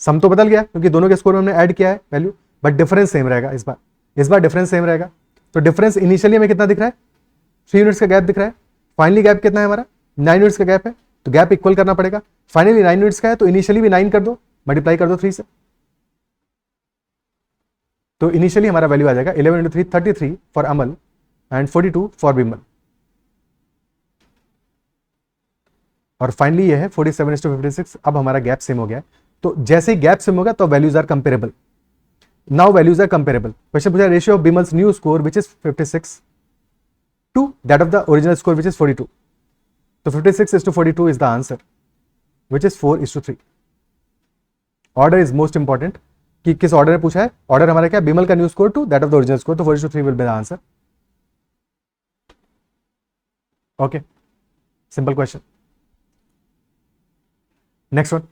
सम तो बदल गया क्योंकि दोनों के स्कोर में हमने ऐड किया है वैल्यू, बट डिफरेंस सेम रहेगा इस बार डिफरेंस सेम रहेगा। तो डिफरेंस इनिशियली हमें कितना दिख रहा है? 3 यूनिट्स का गैप दिख रहा है। फाइनली गैप कितना है हमारा? 9 यूनिट्स का गैप है, तो गैप इक्वल करना पड़ेगा। फाइनली 9 यूनिट्स का है तो इनिशियली भी 9 कर दो, मल्टीप्लाई कर दो 3 से, तो इनिशियली हमारा वैल्यू आ जाएगा 11 × 3 33 for Amal and 42 for Bimal. और फाइनली ये है 47:56। अब हमारा गैप सेम हो गया है, तो जैसे ही गैप सेम होगा तो values are comparable. Now values are comparable. Question पूछा ratio of Bimal's new score which is 56 to that of the original score which is 42. So 56:42 is the answer, which is 4:3. Order is most important. कि किस order में पूछा है? Order हमारा क्या? बिमल का new score to that of the original score, तो 4:3 will be the answer. Okay, simple question. Next one.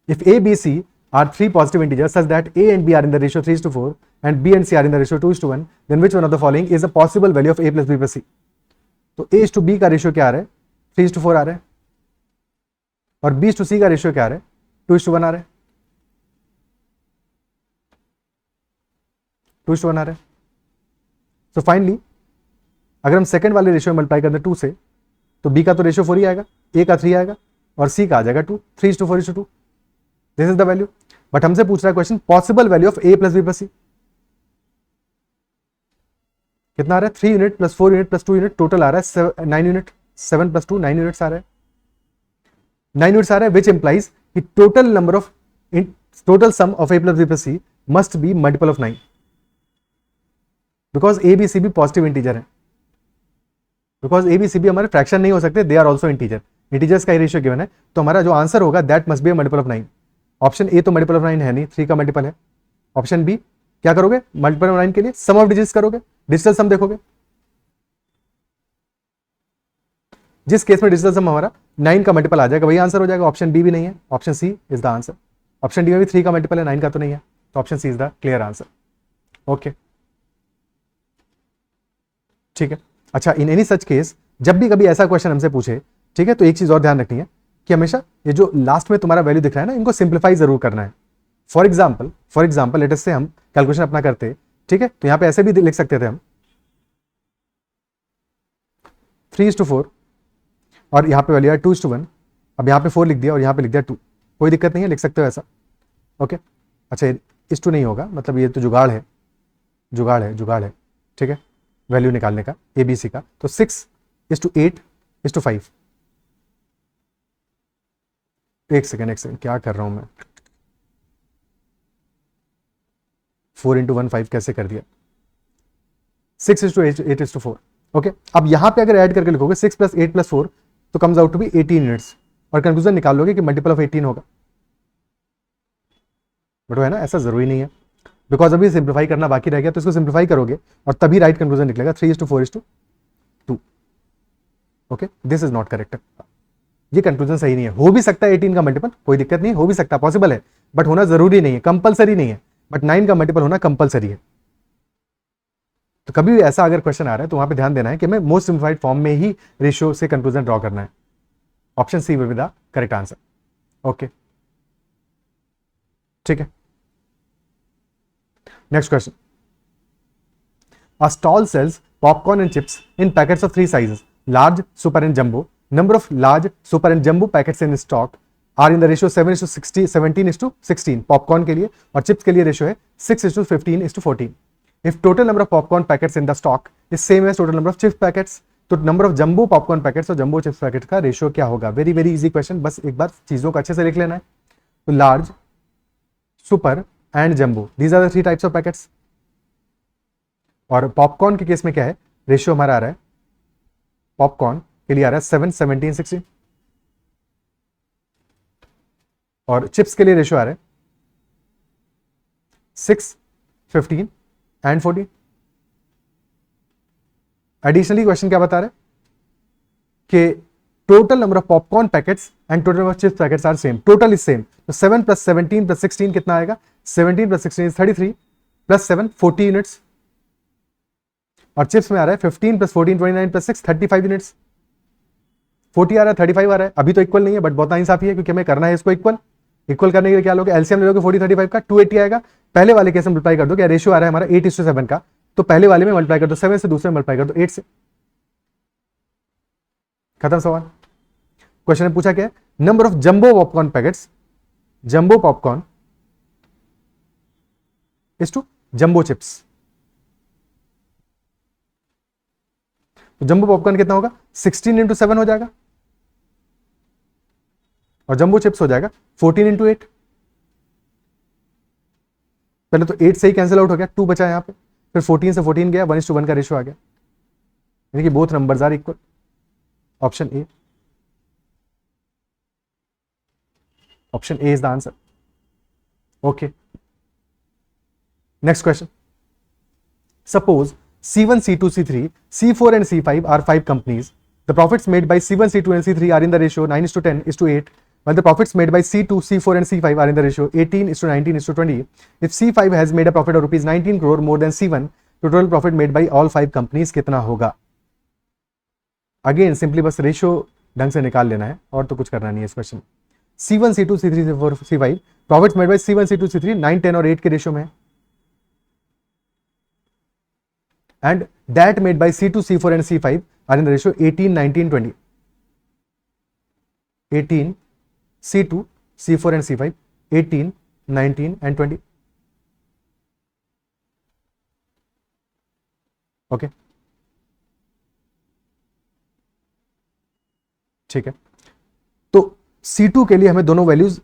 If A, B, C are three positive integers such that A and B are in the ratio 3:4 and B and C are in the ratio 2:1, then which one of the following is a possible value of A plus B plus C? तो A to B का ratio क्या आ रहा है? 3:4 आ रहा है, और B to C का ratio क्या आ रहा है? 2:1 आ रहा है. 2:1 आ रहा है. सो फाइनली अगर हम सेकंड वाले रेशियो में मल्टीप्लाई करते हैं 2 से, तो B का तो रेशियो 4 ही आएगा, A का 3 आएगा, और C का आ जाएगा 2. 3:4:2. This is the value. But हमसे पूछ रहा है question possible value of A plus B plus C. कितना आ रहा है? 3 unit plus 4 unit plus 2 unit, total आ रहा है 9 यूनिट. 7 प्लस 2 9 यूनिट्स आ रहा है. 9 यूनिट्स आ रहा है, विच इंप्लाइज कि total number of total sum of A plus B plus C must be multiple of 9, because A B C भी पॉजिटिव इंटीजर है. बिकॉज A B C भी हमारे फ्रैक्शन नहीं हो सकते, they are also integer. Integers का ही ratio given है, तो हमारा जो आंसर होगा that must be multiple of 9. Option A तो मल्टीपल ऑफ 9 है नहीं, 3 का मल्टीपल है. ऑप्शन बी क्या करोगे? मल्टीपल ऑफ 9 के लिए सम ऑफ डिजिट्स करोगे, डिजिटल सम देखोगे. जिस केस में डिजिटल सम हमारा 9 का मल्टीपल आ जाएगा वही आंसर हो जाएगा. ऑप्शन बी भी नहीं है, option C is the answer. Option D में भी 3 का मल्टीपल है, 9 का तो नहीं है, तो option C is the clear answer. Okay, ठीक है. अच्छा, इन एनी सच केस जब भी कभी ऐसा क्वेश्चन हमसे पूछे, ठीक है, तो एक चीज और ध्यान रखनी है कि हमेशा ये जो लास्ट में तुम्हारा वैल्यू दिख रहा है ना, इनको सिंप्लीफाई जरूर करना है. फॉर एग्जाम्पल लेट अस से हम कैलकुलेशन अपना करते, ठीक है, तो यहां पे ऐसे भी लिख सकते थे हम 3:4 और यहां पे वैल्यू है 2:1. अब यहां पे 4 लिख दिया और यहां पे लिख दिया 2, कोई दिक्कत नहीं है, लिख सकते हो ऐसा. ओके, अच्छा इस 2 नहीं होगा, मतलब ये तो जुगाड़ है, ठीक है, वैल्यू निकालने का ABC का. तो 6:8:5. एक सेकेंड क्या कर रहा हूं मैं? 4 × 1 5 कैसे कर दिया? 6:8:4. ओके, अब यहां पे अगर ऐड करके लिखोगे 6 + 8 + 4 तो comes out to be 18 units, और कंक्लूजन निकाल लोगे कि मल्टीपल ऑफ 18 होगा. बट वो है ना, ऐसा जरूरी नहीं है, बिकॉज अभी सिंप्लीफाई करना बाकी रह गया, तो इसको सिंप्लीफाई करोगे और तभी राइट कंक्लूजन निकलेगा 3:4:2. Okay, this is not correct. ये कंक्लूजन सही नहीं है. हो भी सकता है 18 का मल्टीपल, कोई दिक्कत नहीं, हो भी सकता है, पॉसिबल है, बट होना जरूरी नहीं है, कंपलसरी नहीं है. बट 9 का मल्टीपल होना कंपलसरी है. तो कभी भी ऐसा अगर क्वेश्चन आ रहा है तो वहां पे ध्यान देना है कि हमें मोस्ट सिंप्लीफाइड फॉर्म में ही रेशियो से कंक्लूजन ड्रॉ करना है. Option C will be the correct answer. Okay, ठीक है. Next question. A stall sells popcorn and chips in packets of 3 sizes, large, super and jumbo. Number of large, super and jumbo packets in stock are in the ratio 17:16. Popcorn के लिए और chips के लिए ratio है 6:15:14. If total number of popcorn packets in the stock is same as total number of chips packets, तो number of jumbo popcorn packets और jumbo chips packet का ratio क्या होगा? वेरी वेरी इजी क्वेश्चन, बस एक बार चीजों को अच्छे से लिख लेना है. तो large, super and jumbo, these are the 3 types of packets. और पॉपकॉर्न के केस में क्या है? रेशियो हमारा आ रहा है, पॉपकॉर्न के लिए आ रहा है 7, 17, 16, और चिप्स के लिए रेशियो आ रहा है 6, 15 एंड 14. एडिशनली क्वेश्चन क्या बता रहे हैं कि total number of popcorn packets and total number of chips packets are same, total is same. तो 7 + 17 + 16 कितना आएगा? 17 + 16 इज 33, + 7 40 यूनिट्स, और चिप्स में आ रहा है 15 + 14 29 + 6 35 यूनिट्स. 40 आ रहा है, 35 आ रहा है, अभी तो इक्वल नहीं है, बट बहुत इंसाफी है क्योंकि हमें करना है इसको इक्वल करने के लिए क्या लोगे? एलसीएम ले लोगे 40 35 का, 280 आएगा. पहले वाले केस में मल्टीप्लाई कर दो, क्या रेशियो आ रहा है हमारा 8:7 का, तो पहले वाले में मल्टीप्लाई कर दो 7 से, दूसरे में मल्टीप्लाई कर दो 8 से. खत्म सवाल. क्वेश्चन में पूछा क्या है? Number of jumbo popcorn packets, jumbo popcorn is to jumbo chips. तो जंबो पॉपकॉर्न कितना होगा? 16 × 7 हो जाएगा, और जंबो चिप्स हो जाएगा 14 × 8. पहले तो 8 से ही कैंसिल आउट हो गया, 2 बचा यहां पे, फिर 14 से 14 गया, 1:1 का रेशियो आ गया, यानी कि both numbers are equal. Option A, option A is the answer. Okay, next question. Suppose C1, C2, C3, C4 and C5 are 5 companies. The profits made by C1, C2 and C3 are in the ratio 9:10:8, while the profits made by C2, C4 and C5 are in the ratio 18:19:20. If C5 has made a profit of rupees 19 crore more than C1, तो total profit made by all 5 companies कितना होगा? Again simply बस ratio ढंग से निकाल लेना है और तो कुछ करना नहीं है इस question. C1, C2, C3, C4, C5 profits made by C1, C2, C3 9, 10 और 8 के रेशियो में है, and that made by C2, C4 and C5 are in the ratio 18:19:20. 18 C2, C4 and C5 18, 19 and 20. Okay, ठीक है। तो C2 के लिए हमें दोनों वैल्यूज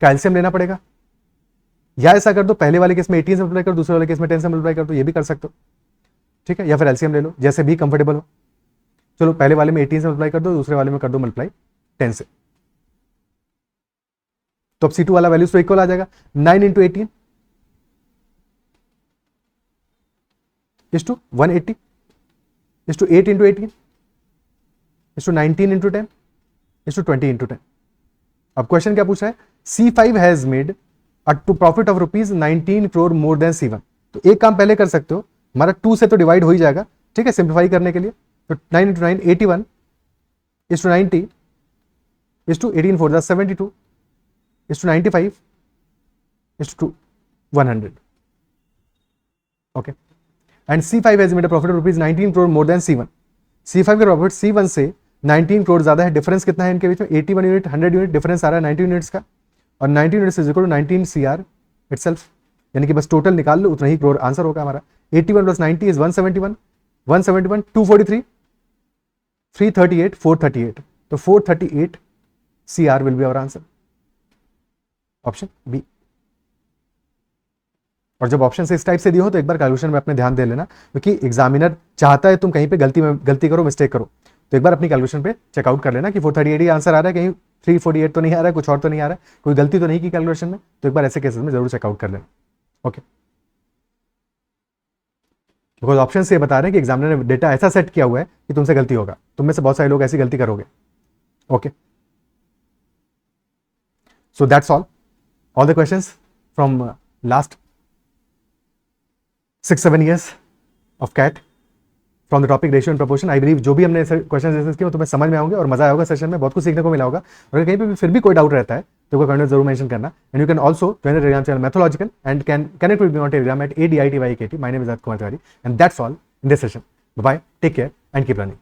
का एलसीएम लेना पड़ेगा, या ऐसा कर दो पहले वाले केस में 18 से मल्टीप्लाई कर दो, दूसरे वाले केस में 10 से मल्टीप्लाई कर दो, ये भी कर सकते हो, ठीक है, या फिर एलसीएम ले लो, जैसे भी कंफर्टेबल हो। चलो पहले वाले में 18 से मल्टीप्लाई कर दो, दूसरे वाले में कर दो मल्टीप्लाई 10 से, तो अब C2 वाला वैल्यूज तो इक्वल आ जाएगा। 9 into 18 is to 180 is to 8 into 18 is to 19 into 10 is to 20 into 10। अब क्वेश्चन क्या पूछा है? C5 has made to profit of rupees 19 crore more than C1। तो एक काम पहले कर सकते हो, हमारा 2 से तो डिवाइड हो ही जाएगा, ठीक है, सिंप्लीफाई करने के लिए। तो 9 into 9 81 is to 90 is to 18 4 72 is to 95 is to 100। Okay, and C5 has made a profit of rupees 19 crore more than C1। C5 का प्रॉफिट C1 से 19 करोड़ ज्यादा है। डिफरेंस कितना है इनके बीच में? 81 यूनिट, 100 यूनिट डिफरेंस आ रहा है 90 यूनिट्स का, और 90 units is equal to 19 CR itself, यानी कि बस टोटल निकाल लो, उतना ही करोड़ आंसर होगा हमारा। 81 प्लस 90 इज 171, 171 243 338 438, तो 438 CR will be our answer, option B. और जब ऑप्शन से इस टाइप से दिए हो तो एक बार कैलकुलेशन में अपने ध्यान दे लेना, क्योंकि एग्जामिनर चाहता है तुम कहीं पे गलती करो, मिस्टेक करो, तो एक बार अपनी कैलकुलेशन पे चेकआउट कर लेना कि 438 ही आंसर आ रहा है, कहीं 348 तो नहीं आ रहा है, कुछ और तो नहीं आ रहा है, कोई गलती तो नहीं की कैलकुलेशन में, तो एक बार ऐसे केसेस में जरूर चेकआउट कर लेना। ओके, बिकॉज ऑप्शन से बता रहे हैं कि एग्जामिनर ने डेटा ऐसा सेट किया हुआ है कि तुमसे गलती होगा, तुम में से बहुत सारे लोग ऐसी गलती करोगे। Okay, so that's all the questions from last 6-7 years of CAT from the topic ratio and proportion. I believe जो भी हमने क्वेश्चन डिस्कस किए तुम्हें समझ में आएंगे और मजा आएगा सेशन में, बहुत कुछ सीखने को मिला होगा। और कहीं पे भी फिर भी कोई डाउट रहता है तो कमेंट में जरूर मेंशन करना। And you can also join the Telegram channel Mathological and can connect with me on Telegram at ADITYKT। My name is Aditya Kumar Tiwari and that's all in this session. Bye, take care and keep learning.